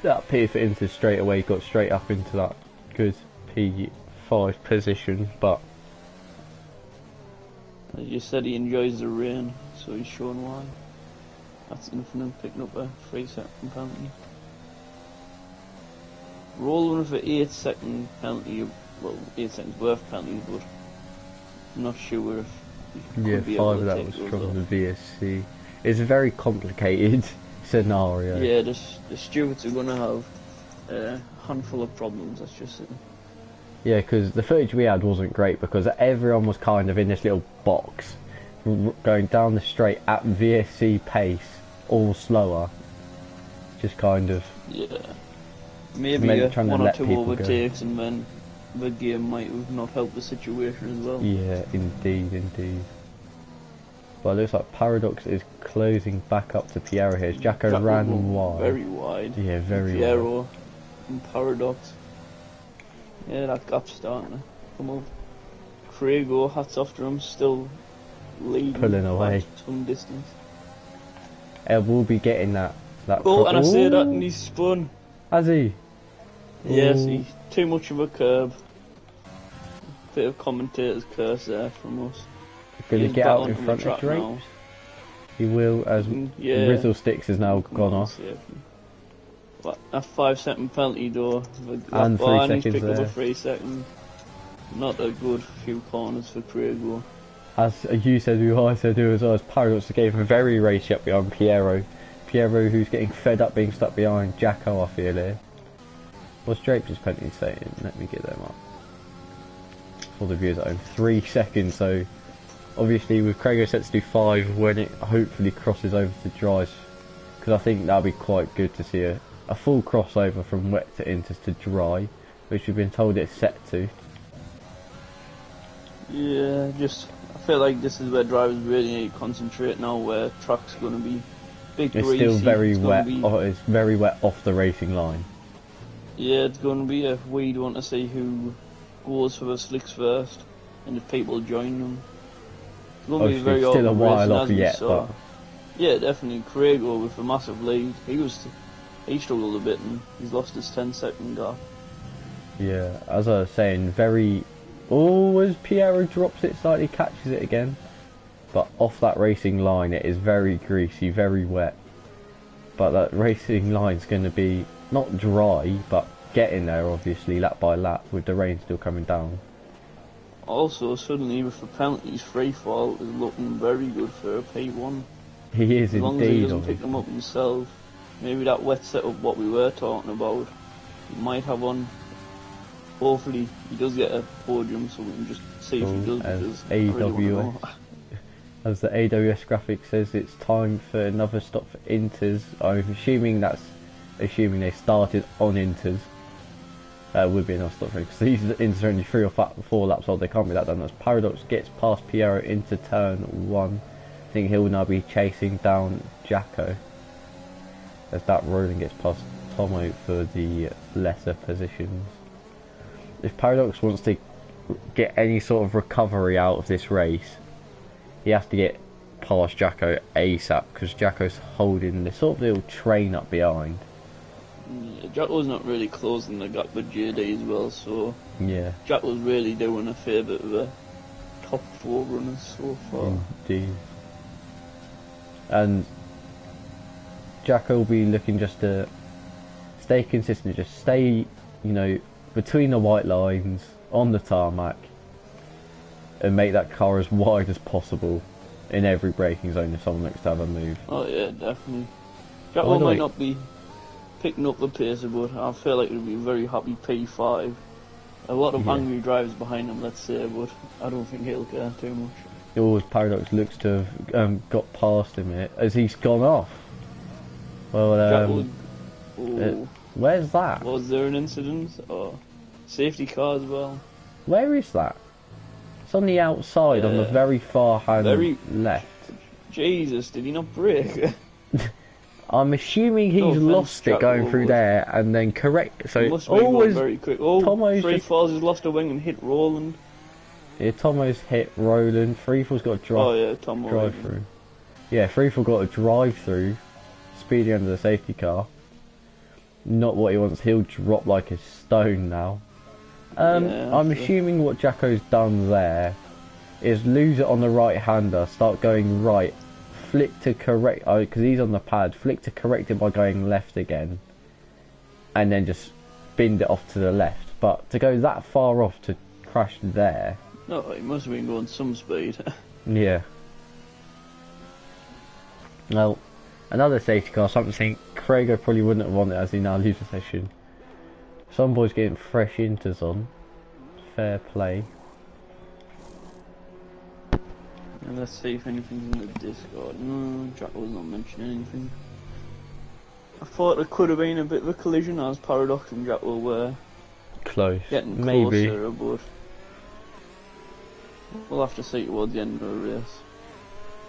that pitted for Inter straight away, got straight up into that good P5 position, but As you said, he enjoys the rain, so he's shown why. That's Infinite picking up a 3-second penalty. Rolling with an 8-second penalty, well, 8 seconds worth penalties, but I'm not sure if he yeah, could be 5 able of to that take was those from off. the VSC. It's a very complicated scenario. Yeah, the stewards are going to have a handful of problems, that's just it. Yeah, because the footage we had wasn't great because everyone was kind of in this little box going down the straight at VSC pace, all slower. Just kind of Yeah. Maybe trying to one or let two people go. overtakes and then the game might have not helped the situation as well. Yeah, indeed, indeed. But it looks like Paradox is closing back up to Piero here. Jacko Jack ran was wide. very wide. Yeah, very wide. Piero and Paradox. Yeah, that gap's starting to come up. Crago, hats off to him, still leading Pulling by away. some distance. We'll be getting that. Oh, and I say that Ooh, and he's spun. has he? Yes, Ooh. he's too much of a curb. Bit of commentator's curse there from us. Going to He's get back out in onto the front of track Drapes. now. He will, as Yeah. Rizzle Sticks has now Come gone on, off. safely. What, a 5-second penalty though. And 3 he's seconds picked up there. a 3-second. Not a good few corners for Crago. As you said, who I said, who as well as Paradox gave a very racy up behind Piero. Piero, who's getting fed up being stuck behind Jacko, I feel here. What's Drapes' penalty saying? Let me get them up. For the viewers at home. 3 seconds, so obviously with Crago set to do 5 when it hopefully crosses over to dries. Because I think that'll be quite good to see a full crossover from wet to into to dry, which we've been told it's set to. Yeah, I feel like this is where drivers really need to concentrate now, where track's going to be big It's greasy. still very it's gonna wet. be- It's very wet off the racing line. Yeah, it's going to be a weird one to see who goes for the slicks first, and if people join them. It's going to be Obviously, very still a awkward while racing, off as we yet, saw. but Yeah, definitely. Crago with a massive lead. He struggled a bit and he's lost his 10-second gap. yeah, as I was saying, very. Oh, as Piero drops it slightly, catches it again. But off that racing line, it is very greasy, very wet. But that racing line's going to be not dry, but getting there, obviously, lap by lap, with the rain still coming down. Also, suddenly with the penalties, free fall is looking very good for a P1. He is As long as he indeed. doesn't pick them up himself, maybe that wet setup what we were talking about, he might have one. Hopefully he does get a podium, so we can just see if he does. Because I really wanna know. As the AWS graphic says, it's time for another stop for Inters. I'm assuming that's assuming they started on Inters. Would be enough stop for because these Inters are only 3 or 4 laps old. They can't be that done. As Paradox gets past Piero into turn 1, I think he'll now be chasing down Jacko. As that Roland gets past Tomo for the lesser positions. If Paradox wants to get any sort of recovery out of this race, he has to get past Jacko ASAP because Jacko's holding this sort of little train up behind. Yeah, Jacko's not really closing the gap with JD as well, so yeah, Jacko's really doing a favour to the top 4 runners so far. Indeed. And Jacko will be looking just to stay consistent, just stay, between the white lines on the tarmac and make that car as wide as possible in every braking zone if someone looks to have a move. Oh yeah, definitely. Jacko might not be picking up the pace, but I feel like it'll be a very happy P5. A lot of angry drivers behind him, let's say, but I don't think he'll care too much. Always Paradox looks to have got past him here as he's gone off. Well, where's that? Was there an incident or safety car as well? Where is that? It's on the outside, on the very far hand left. Jesus, did he not brake? I'm assuming he's lost it going through there and then correct. So must be always very quick. Oh, Tomo's Free Falls has lost a wing and hit Roland. Yeah, Tomo's hit Roland. Freefall's got a drive through. Yeah, Freefall got a drive through, speeding under the safety car. Not what he wants. He'll drop like a stone now. I'm assuming what Jacko's done there is lose it on the right-hander, start going right, flick to correct, because he's on the pad, flick to correct it by going left again, and then just binned it off to the left. But to go that far off to crash there... No, he must have been going some speed. Yeah. Well, another safety car, something Craig probably wouldn't have wanted as he now leaves the session. Some boys getting fresh inters on. Fair play. And let's see if anything's in the Discord. No, Jack was not mentioning anything. I thought there could have been a bit of a collision as Paradox and Jack were close. Getting maybe. Closer, but we'll have to see towards the end of the race.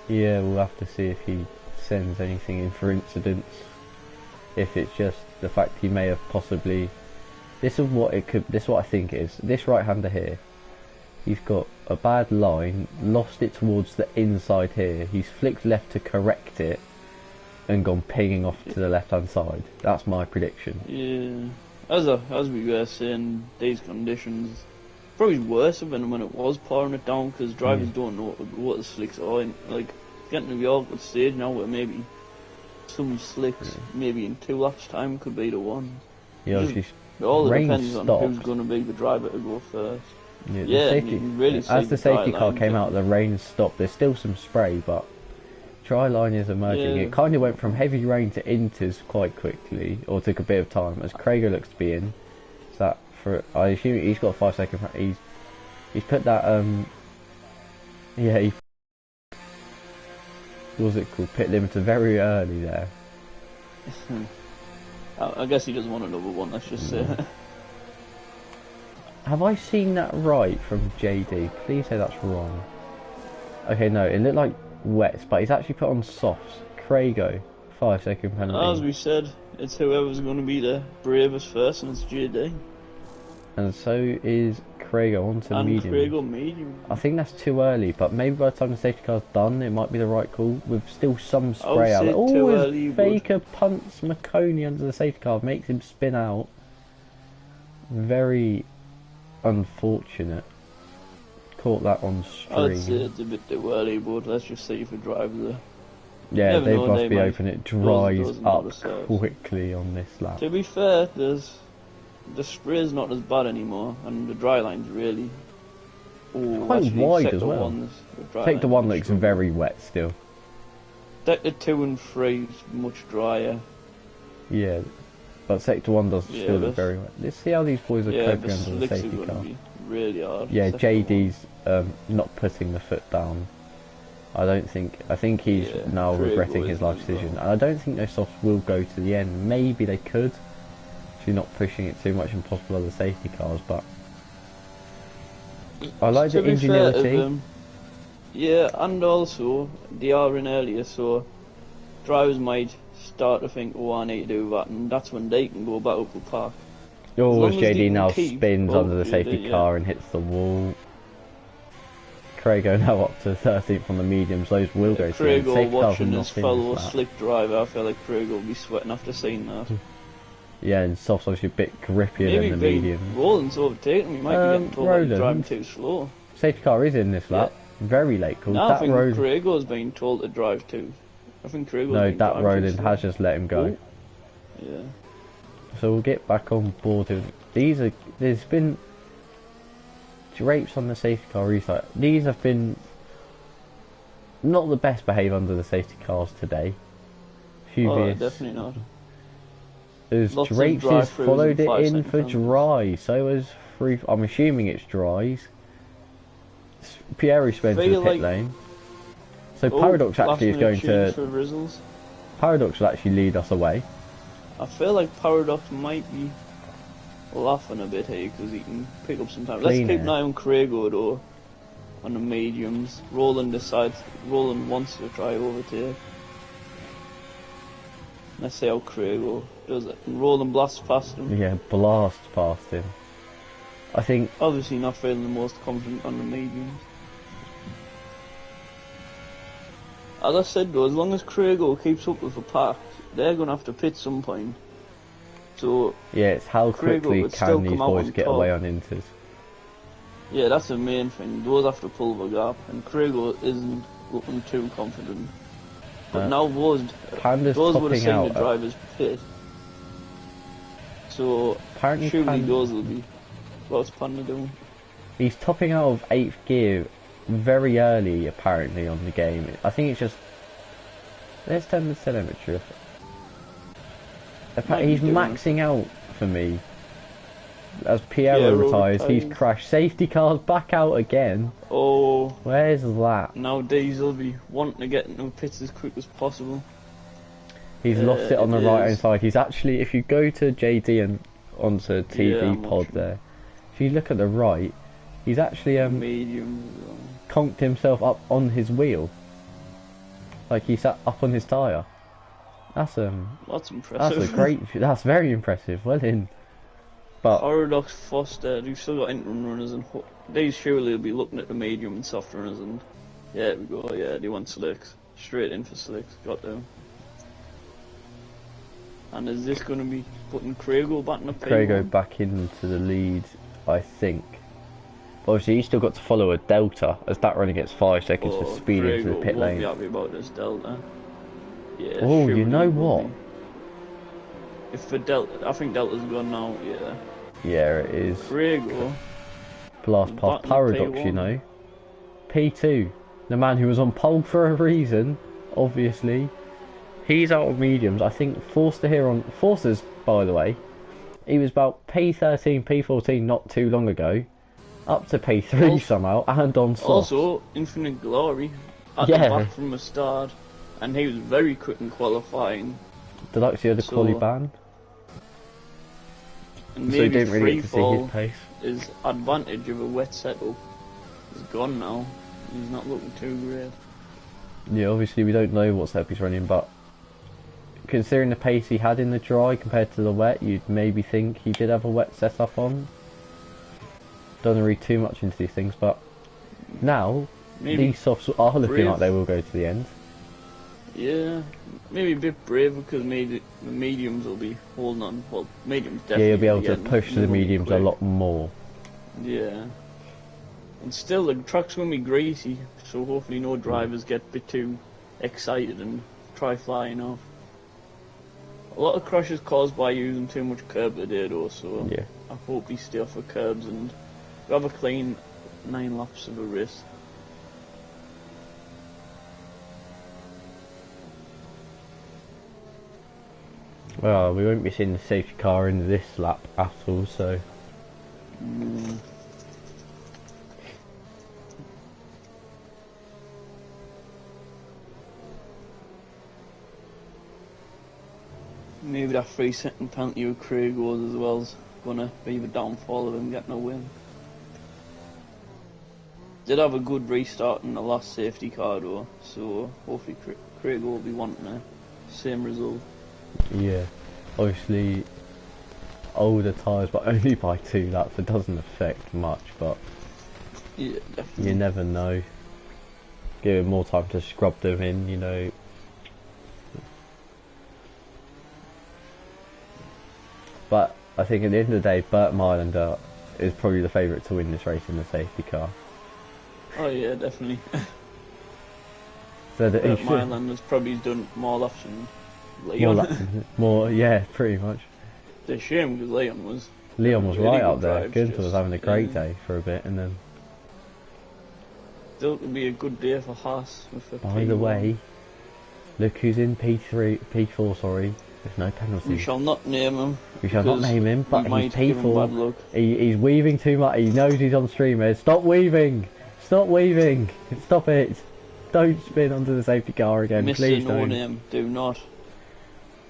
Yeah, we'll have to see if he sends anything in for incidents. If it's just the fact he may have possibly... This is what it could. This is what I think it is. This right-hander here, he's got a bad line, lost it towards the inside here. He's flicked left to correct it, and gone pinging off to the left-hand side. That's my prediction. Yeah, as we were saying, these conditions probably worse than when it was pouring it down because drivers don't know what the slicks are. And, like getting to the awkward stage now where maybe some slicks, maybe in 2 laps time, could be the one. Yeah, it all depends on who's going to be the driver to go first. As the safety car came out, the rain stopped. There's still some spray, but dry line is emerging. It kind of went from heavy rain to inters quite quickly, or took a bit of time, as Krager looks to be in. So that I assume he's got a 5 second. He's put that what was it called? Pit limiter very early there. I guess he doesn't want another one. Let's just say. Have I seen that right from JD? Please say that's wrong. Okay, no, it looked like wets, but he's actually put on softs. Crago, 5 second penalty. As we said, it's whoever's going to be the bravest first, and it's JD. And so is Crago on to medium. Crago medium. I think that's too early, but maybe by the time the safety car's done, it might be the right call. With still some spray out. Always Faker punts McConey under the safety car, makes him spin out. Very unfortunate. Caught that on stream. I'd say it's a bit too early, but let's just see if the drivers are... Yeah, they must be open. It dries up quickly on this lap. To be fair, there's the spray's not as bad anymore, and the dry line's really. Oh, Quite actually, wide sector as well. one's, the dry Sector line 1 is looks strong. very wet still. Sector 2 and 3 is much drier. Yeah, but Sector 1 does Yeah, still look but- very wet. Let's see how these boys are Yeah, the coping under the slicks are safety going to car. be really hard. Yeah, Sector one. JD's not putting the foot down. I think he's Yeah, now Craig regretting was his life as well. decision. And I don't think those softs will go to the end. Maybe they could, if you're not pushing it too much and possible other safety cars, but I like To the be fair to ingenuity. them, yeah, and also they are in earlier, so drivers might start to think, oh, I need to do that, and that's when they can go back up the park. Oh, long as as they JD can now keep spins up under the with safety it, car and hits the wall. Craigo now up to 13th on the mediums. Those will go to the end. Craig Safety cars are watching his not in fellow this lap. slick driver, I feel like Craig will be sweating after seeing that. Yeah, and softs obviously a bit grippier Maybe than the mediums. Roland's overtaken him, he might be getting told that he's driving Roland. too slow. Safety car is in this lap. Very late call. No, I that think road. Craig's been told to drive too. I think Craig's No, been that driving Roland too has just let him go. slow. Yeah. So we'll get back on board with these. There's been drapes on the safety car restart. These have been not the best behaved under the safety cars today. Oh, definitely not. As Lots of drapes has drive-throughs followed and it in 5 for second dry. So as free. I'm assuming it's dries. Pierre spends to the Feel pit like- lane. So Oh, Paradox last actually is minute going change to. for Rizzles. Paradox will actually lead us away. I feel like Paradox might be laughing a bit here because he can pick up some time. Let's Clean keep an air. eye on Craigo though, on the mediums. Roland wants to try overtake. Let's see how Craigo does it. And Roland blasts past him. Yeah, blast past him. I think Obviously not feeling the most confident on the mediums. As I said though, as long as Craigo keeps up with the pack, they're going to have to pit some point. So, yeah, it's how Craigo quickly would still can these come out boys on get top. away on inters. yeah, that's the main thing. Those have to pull the gap, and Craigo isn't looking too confident. But now Panda's those would have topping seen out. the drivers pit. So, Apparently surely Panda, those will be... What's Panda doing? he's topping out of 8th gear very early, apparently, on the game. I think it's just... Let's turn the telemetry off. Might be He's doing maxing out for me. As Piero Piero retires, he's retires. crashed. Safety cars back out again. Oh, Where's that? now Diesel will be wanting to get into the pits as quick as possible. He's lost it on the it right hand is. side. He's actually, if you go to JD and onto Yeah, TV I'm pod watching. there, if you look at the right, he's actually Mediums as well. conked himself up on his wheel. Like he sat up on his tyre. That's That's impressive. that's a great, that's very impressive. Well in. But Paradox, Foster, you've still got interim runners, and these surely will be looking at the medium and soft runners, and yeah, we go, yeah, they want slicks. Straight in for slicks, got them. And is this going to be putting Craigo back in the Craigo P1? back into the lead, I think. But obviously he's still got to follow a delta as that runner gets 5 seconds for speed into the pit won't lane. be happy about this Delta. Yeah, Oh, you surely know he will what? be. If the Delta, I think Delta's gone now, yeah. Yeah, it is. Craigo, Blast past Button Paradox, P1. you know. P2, the man who was on pole for a reason, obviously. He's out of mediums. I think Forster here on... Forster's, by the way, he was about P13, P14 not too long ago. Up to P3 Also- somehow, and on soft. also Infinite Glory, at Yeah. the back from the start, and he was very quick in qualifying. Deluxio the so- quali ban. And So you maybe didn't really free get to see his fall, pace. his advantage of a wet setup is gone now. He's not looking too great. Yeah, obviously we don't know what setup he's running, but considering the pace he had in the dry compared to the wet, you'd maybe think he did have a wet setup on. Don't read too much into these things, but now Maybe, these softs are looking brave. like they will go to the end. yeah, maybe a bit brave because maybe the mediums will be holding on. Well, mediums Yeah, definitely. you'll be able to getting push the moving mediums a quick. lot more. Yeah. And still, the track's going to be greasy, so hopefully no drivers get a bit too excited and try flying off. A lot of crashes caused by using too much curb today though, so Yeah. I hope we stay off the curbs and have a clean 9 laps of a race. Well, we won't be seeing the safety car in this lap at all, so... Maybe that 3-second penalty with Craig goes as well is gonna be the downfall of him getting a win. Did have a good restart in the last safety car though, so hopefully Craig will be wanting the same result. Yeah, obviously older tyres, but only by 2 laps. It doesn't affect much, but Yeah, definitely. you never know. Give him more time to scrub them in, you know. But I think at the end of the day, Burt Mylander is probably the favourite to win this race in the safety car. Oh yeah, definitely. So that But Mylander's probably done more laps than more, Leon. more, yeah, pretty much. It's a shame because Leon was Right really up good there. drives, Gunther was just- having a great yeah. day for a bit, and then Still could be a good day for Haas with the by the P1. way, look who's in P4. Sorry, there's no We penalty. shall not name him. We shall not because name him, but we might he's give him bad P4. luck. He's weaving too much. He knows he's on streamers. Stop weaving! Stop weaving! Stop it! Don't spin onto the safety car again, Mr. please No don't. Name, do not.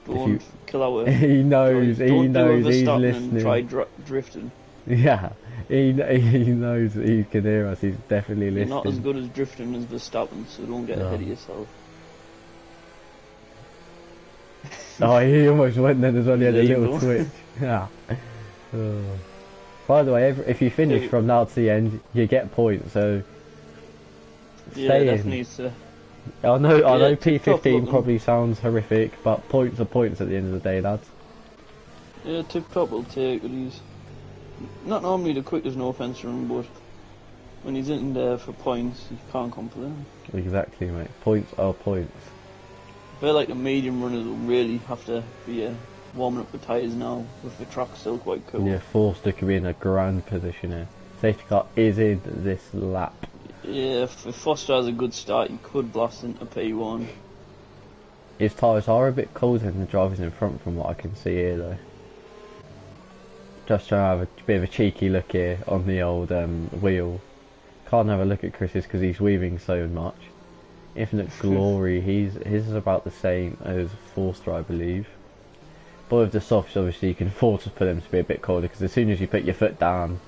you- Don't kill our. He knows. He Don't knows. do a He's Verstappen listening. and try drifting. Yeah, he knows that he can hear us. He's definitely You're listening. not as good as drifting as Verstappen, so don't get No. ahead of yourself. Oh, he almost went then as well. He had a There you little go. twitch. Yeah. Oh. By the way, if you finish Yeah. from now to the end, you get points. So Yeah, stay definitely. in. It's I know Yeah, P15 tip-top looking. probably sounds horrific, but points are points at the end of the day, lads. yeah, Tip Top will take it. He's not normally the quickest, no offence to him, but when he's in there for points, you can't complain. Exactly, mate. Points are points. I feel like the medium runners will really have to be warming up the tyres now, with the track still quite cool. Yeah, Forster could be in a grand position here. Safety car is in this lap. Yeah, if Foster has a good start, he could blast into P1. His tyres are a bit colder than the drivers in front from what I can see here though. Just trying to have a bit of a cheeky look here on the old wheel. Can't have a look at Chris's because he's weaving so much. Infinite Glory, his is about the same as Forster, I believe. But with the softs, obviously you can afford to put them to be a bit colder because as soon as you put your foot down,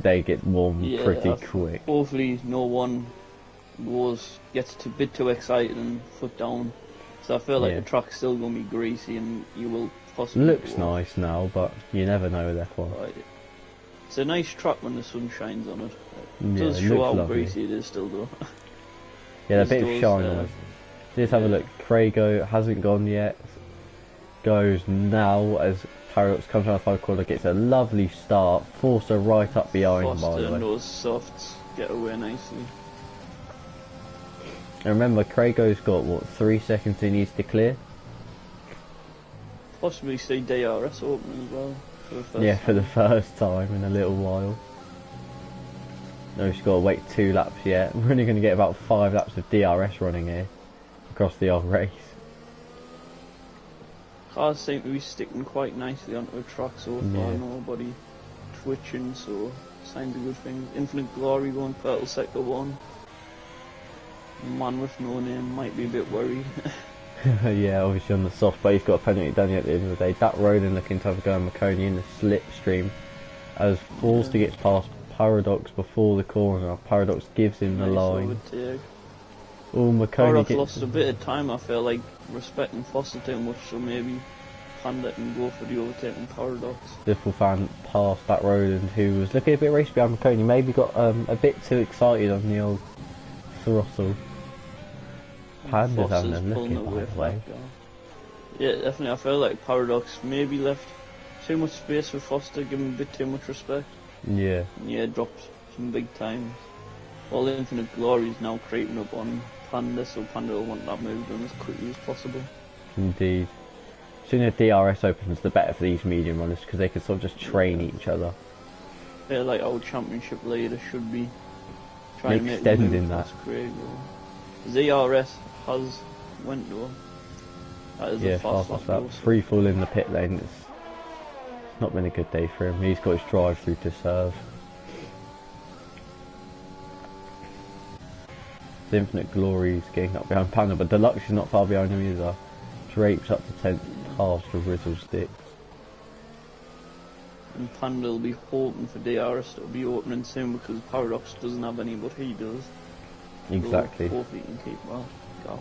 they get warm Yeah, pretty quick. Hopefully no one gets a bit too excited and foot down. So I feel like Yeah. the track's still going to be greasy and you will possibly Looks go off. nice now, but you never know with F1. Right. It's a nice track when the sun shines on it. It Yeah, does it show looks how lovely. greasy it is still though. Yeah, a There's bit of those, shine on it. Just have a yeah. look. Crago hasn't gone yet. Goes now as Paradox comes around the 5 corner, gets a lovely start. Forster right up behind, by Foster the way. and those softs get away nicely. And remember, Crago's got, what, 3 seconds he needs to clear? Possibly see DRS open as well. For the first Yeah, for the first time in a little while. No, she's got to wait 2 laps yet. We're only going to get about 5 laps of DRS running here across the old race. Cars seem to be sticking quite nicely onto the track so far, Yeah. nobody twitching, so signs of good things. Infinite Glory going purple sector 1. Man with no name might be a bit worried. Yeah, obviously on the soft, but he's got a penalty done at the end of the day. That Roland looking to have a go on McConey in the slipstream as Forster gets past Paradox before the corner. Paradox gives him the Nice line. overtake. Oh, McConey Paradox gets... lost a bit of time, I feel like, respecting Foster too much, so maybe Panda can go for the overtaking Paradox. Liverpool fan past that Roland, who was looking a bit race behind McConey. Maybe got a bit too excited on the old throttle. Panda's having a Foster's look pulling at, by away the from way. that guy. Yeah, definitely. I feel like Paradox maybe left too much space for Foster, giving him a bit too much respect. Yeah. Yeah, dropped some big times. All Infinite Glory is now creeping up on Panda, so Panda will want that move done as quickly as possible. Indeed. sooner DRS opens, the better for these medium runners because they can sort of just train each other. They're like our championship leader should be trying to make Extending that. Craig. ZRS has went though. That is Yeah, a fast fast lap. lap. Free fall in the pit lane. It's not been a good day for him. He's got his drive through to serve. The Infinite Glory is getting up behind Panda, but Deluxe is not far behind him either. Drake's up to 10th, halves to Rizzlestick. And Panda will be hoping for DRS to be opening soon because Paradox doesn't have any, but he does. Exactly. So he can keep that gap.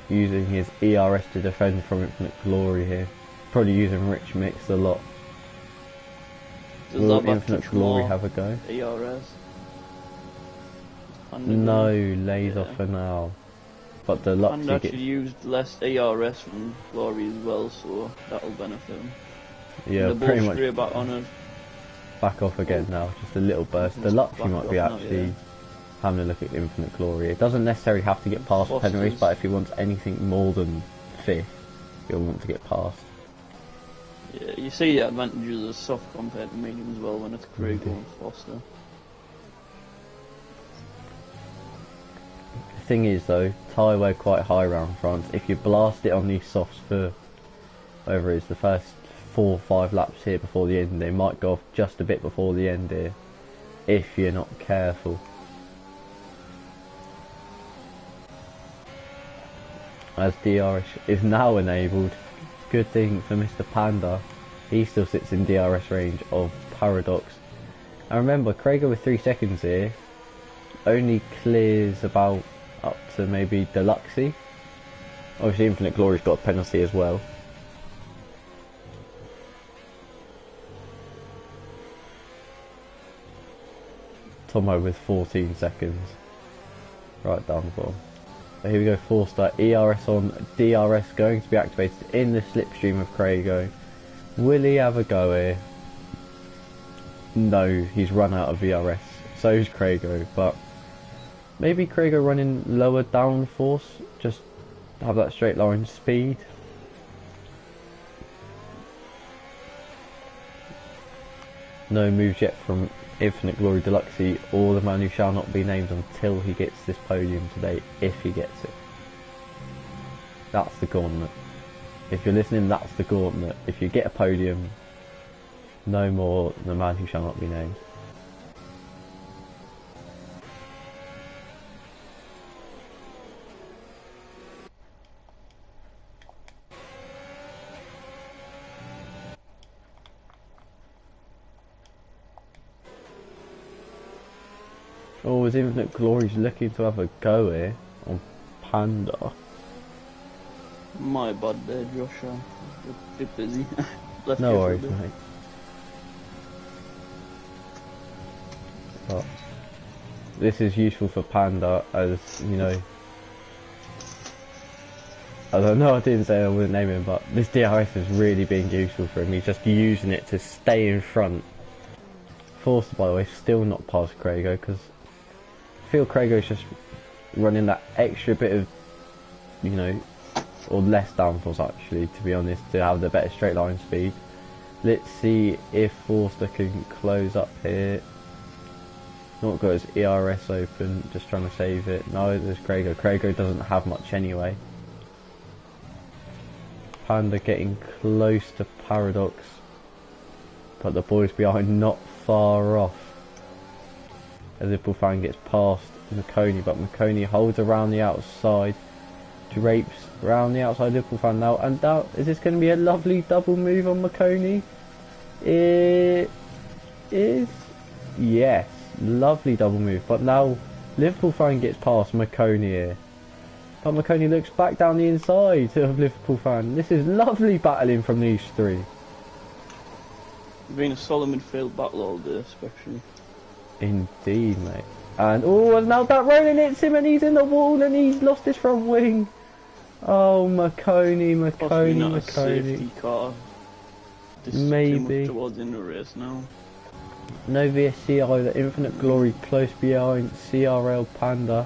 Using his ERS to defend from Infinite Glory here. Probably using Rich Mix a lot. Does Will that Infinite Glory have a go? ERS? No, lays off for now. But Deluxe Panda actually used less ERS from Glory as well, so that'll benefit him. Yeah, pretty much straight back on it. back off again now, just a little burst. Deluxe might be actually having a look at Infinite Glory. It doesn't necessarily have to get past Penrith, but if he wants anything more than 5th, he'll want to get past. Yeah, you see the advantages of soft compared to medium as well when it's Craig going Foster. The thing is though, Taiwo quite high round front. If you blast it on these softs for whatever it is, the first 4 or 5 laps here before the end, they might go off just a bit before the end here, if you're not careful. As DRS is now enabled, good thing for Mr. Panda, he still sits in DRS range of Paradox. And remember, Krieger with 3 seconds here only clears about up to maybe Deluxey. Obviously Infinite Glory's got a penalty as well. Tomo with 14 seconds. Right down the bottom. So here we go, Forster, ERS on DRS going to be activated in the slipstream of Craigo. Will he have a go here? No, he's run out of VRS. So's Craigo, but maybe Craigo running lower downforce, just have that straight line speed. No moves yet from Infinite Glory Deluxey or the man who shall not be named until he gets this podium today, if he gets it. That's the gauntlet. If you're listening, that's the gauntlet. If you get a podium, no more the man who shall not be named. Oh, is Infinite Glory's looking to have a go here on Panda? My bad there, Josh. I'm a bit busy. No worries, mate. But this is useful for Panda, as you know. I don't know, I didn't say I wouldn't name him, but this DRS is really being useful for him. He's just using it to stay in front. Forster, by the way, still not past Craigo, because I feel Craigo's just running that extra bit of, you know, or less downforce actually, to be honest, to have the better straight line speed. Let's see if Forster can close up here. Not got his ERS open, just trying to save it. No, there's Craigo. Craigo doesn't have much anyway. Panda getting close to Paradox, but the boys behind not far off. As Ippelfang gets past McConey, but McConey holds around the outside. Drapes around the outside Ippelfang now, and now is this going to be a lovely double move on McConey? It is, yes, lovely double move. But now Liverpool fan gets past McConey here, but McConey looks back down the inside of Liverpool fan. This is lovely battling from these three. It's been a solid midfield battle all day, especially. Indeed, mate. And oh, and now that Ronan hits him and he's in the wall and he's lost his front wing. Oh, McConey. Safety car. Maybe. Towards in the race now. No VSC either. Infinite Glory close behind CRL Panda.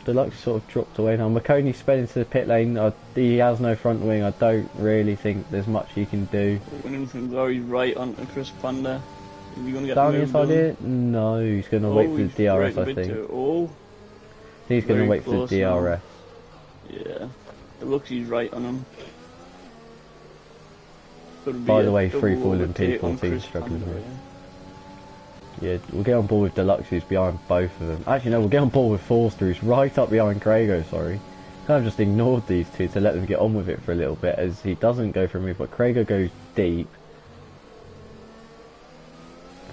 Deluxe sort of dropped away now. McConey's sped into the pit lane. He has no front wing. I don't really think there's much he can do. Winning from Glory's right onto Chris Panda. Is he going to get Down the moved inside on? here? No, he's going to wait for the DRS, I think. He's going to wait for the DRS. Yeah. Deluxe is right on him. By the way, free falling P14 struggling with. Yeah, we'll get on board with Deluxe, who's behind both of them. Actually, no, we'll get on board with Forster, who's right up behind Crago, sorry. Kind of just ignored these two to let them get on with it for a little bit, as he doesn't go for a move, but Crago goes deep.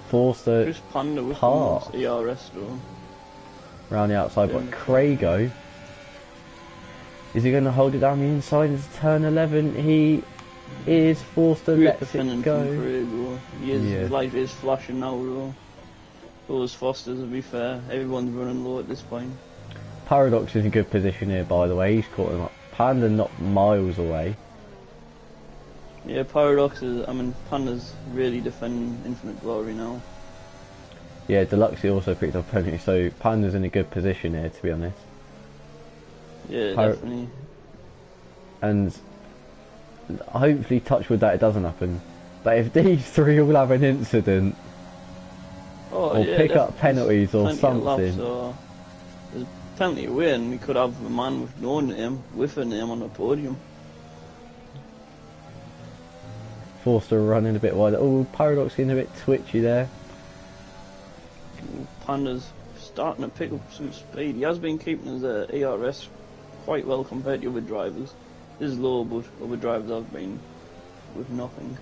Forster Chris Panda with part the ERS though. Round the outside, but Crago, is he going to hold it down the inside? It's turn 11. He is. Forster lets it go. His light is flashing now though. So is Foster's, to be fair. Everyone's running low at this point. Paradox is in good position here, by the way. He's caught him up. Panda not miles away. Yeah, Paradox is. I mean, Panda's really defending Infinite Glory now. Yeah, Deluxe also picked up penalty, so Panda's in a good position here, to be honest. Yeah, definitely. And hopefully, touch wood that it doesn't happen. But if these three all have an incident, or pick up penalties or something, there's plenty of win. We could have a man with no name, with a name on the podium. Forster running a bit wider. Oh, Paradox getting a bit twitchy there. Panda's starting to pick up some speed. He has been keeping his ERS quite well compared to other drivers. This is low, but other drivers have been with nothing.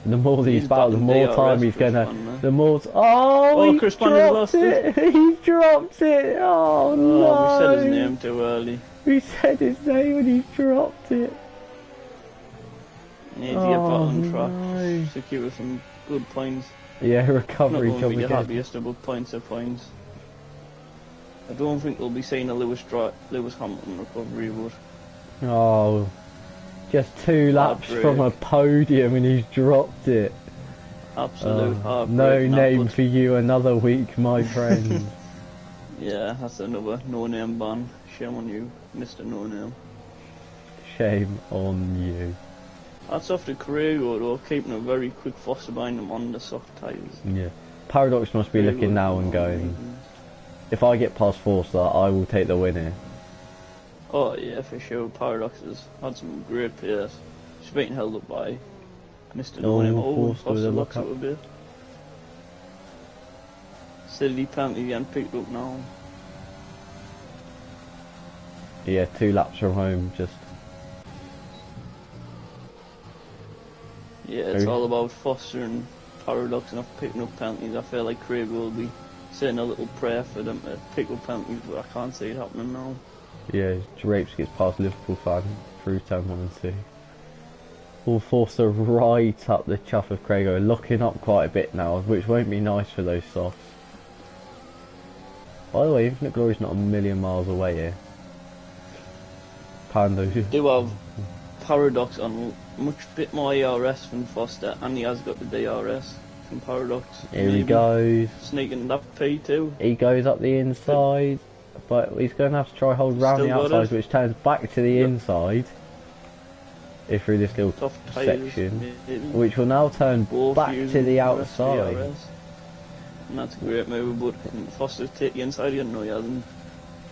The more these battles, the more time he's gonna. The more. Oh, Chris Panda lost it. He dropped it. Oh no! We said his name too early. We said his name and he dropped it. Needs to get back on track. Secure some good points. Yeah, recovery job again. Not going to be the happiest about points of points. I don't think we'll be seeing a Lewis Hamilton recovery, but. Oh, just 2 laps from a podium and he's dropped it. Absolute heartbreak. No name for you another week, my friend. Yeah, that's another no-name ban. Shame on you, Mr. No-Name. Shame on you. That's off the Crago though, keeping a very quick Foster behind them on the soft tyres. Yeah. Paradox must be looking now and going, if I get past Forster, I will take the win here. Oh yeah, for sure. Paradox has had some great pace. She's been held up by Mr. No-Name. Oh, Foster looks up a bit. Silly penalty getting picked up now. Yeah, 2 laps from home, just. Yeah, it's all about Foster and Paradox and picking up penalties. I feel like Craig will be saying a little prayer for them to pick up penalties, but I can't see it happening now. Yeah, Drapes gets past Liverpool fan through turn 1 and 2. All Forster right up the chuff of Crago, locking up quite a bit now, which won't be nice for those softs. By the way, Infinite Glory's not a million miles away here. Pando. Do have Paradox on much bit more ERS than Foster, and he has got the DRS from Paradox. Here he goes. Sneaking that P2. He goes up the inside, but he's going to have to try hold round the outside, which turns back to the inside. If through this little section, which will now turn back to the outside. And that's a great move, but Foster's take the inside again. No, he hasn't.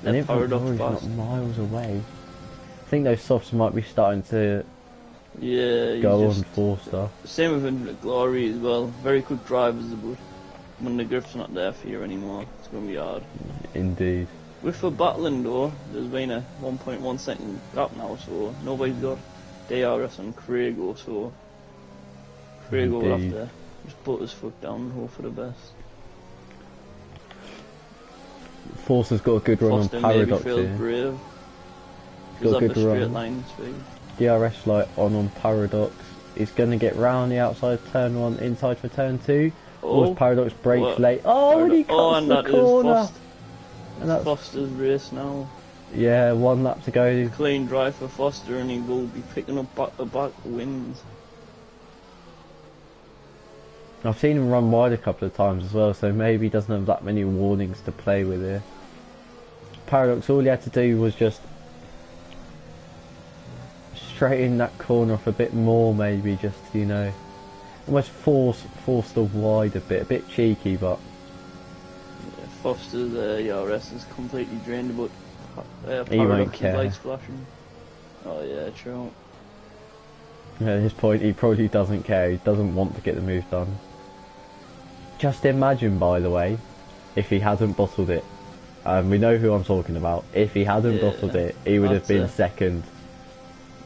And Infinite Glory's not miles away. I think those softs might be starting to go on Forster. Same with Infinite Glory as well. Very quick drivers, but when the grip's not there for you anymore, it's going to be hard. Indeed. With the battling though, there's been a 1.1 second gap now, so nobody's got DRS on Crago, so Crago will have to just put his foot down and hope for the best. Forster's got a good run Foster on Paradox maybe here. Brave. Got a good straight run. line speed. DRS light on Paradox. He's going to get round the outside turn 1, inside for turn 2. Oh, Paradox brakes late. Oh, and he cuts the corner. And that's Foster's race now. Yeah, 1 lap to go. Clean drive for Foster, and he will be picking up back-to-back wins. I've seen him run wide a couple of times as well, so maybe he doesn't have that many warnings to play with here. Paradox, all he had to do was just straighten that corner off a bit more, maybe, just, you know, almost forced her wide a bit cheeky, but... Yeah, Foster's ERS is completely drained, but He won't Paradox's care. lights flashing. Oh yeah, true. At this point, he probably doesn't care. He doesn't want to get the move done. Just imagine, by the way, if he hadn't bottled it. We know who I'm talking about. If he hadn't bottled it, he would have been second.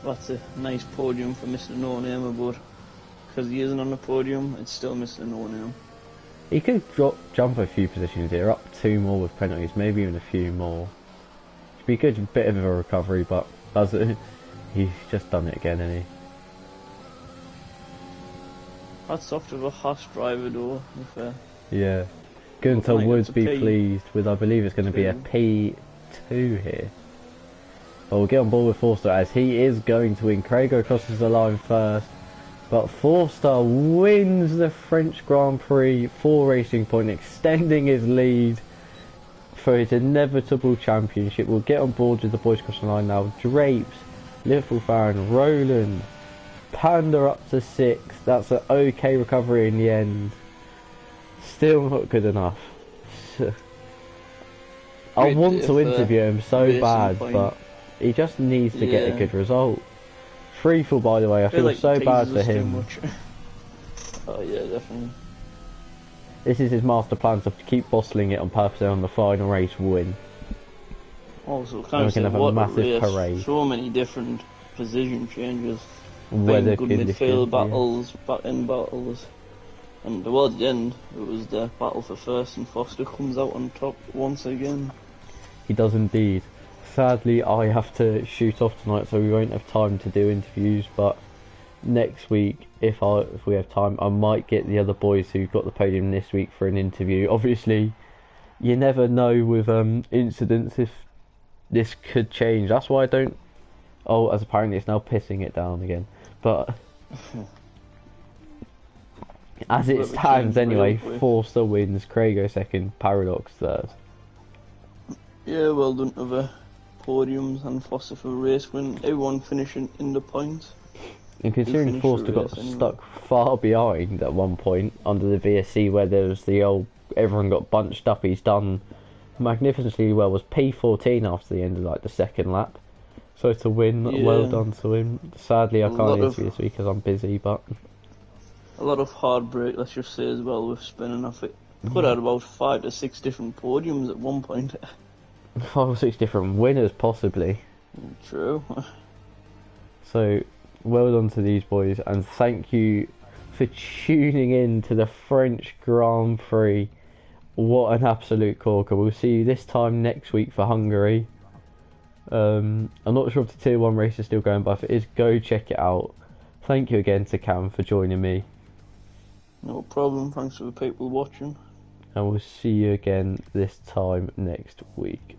That's a nice podium for Mr. No Name, but because he isn't on the podium, it's still Mr. No Name. He could jump a few positions here, up 2 more with penalties, maybe even a few more. It'd be a good bit of a recovery, but he's just done it again, hasn't he? That's off to a Haas driver though. Yeah. Gunther would be pleased with, I believe it's going to be a P2. P2 here. But we'll get on board with Forster as he is going to win. Crago crosses the line first, but Forster wins the French Grand Prix 4 Racing Point, extending his lead for his inevitable championship. We'll get on board with the boys crossing the line now. Drapes, Liverpool Farron, Roland, Panda up to 6. That's an okay recovery in the end. Still not good enough. I want to interview him so bad, but he just needs to get a good result. Freefall, by the way, I feel like so bad for him. Oh yeah, definitely. This is his master plan, to keep bottling it on purpose and on the final race win. Also, And we can have a massive parade. So many different position changes. Weather good conditions, midfield battles, back-end battles. And towards the end, it was the battle for first, and Foster comes out on top once again. He does indeed. Sadly, I have to shoot off tonight, so we won't have time to do interviews. But next week, if we have time, I might get the other boys who got the podium this week for an interview. Obviously, you never know with incidents if this could change. That's why I don't. Oh, as apparently it's now pissing it down again. But as it stands anyway, Forster wins, Crago second, Paradox third. Yeah, well done to the podiums and Foster for the race win. Everyone finishing in the points. And considering Forster got stuck far behind at one point under the VSC where there was the old everyone got bunched up, he's done magnificently well. Was P14 after the end of like the second lap. So to win, well done to him. Sadly, I can't interview this week because I'm busy, but a lot of heartbreak, let's just say, as well, with spinning off it. Put out about 5 to 6 different podiums at one point. 5 or 6 different winners, possibly. True. So, well done to these boys, and thank you for tuning in to the French Grand Prix. What an absolute corker. We'll see you this time next week for Hungary. I'm not sure if the Tier 1 race is still going, but if it is, go check it out. Thank you again to Cam for joining me. No problem, thanks for the people watching. And we'll see you again this time next week.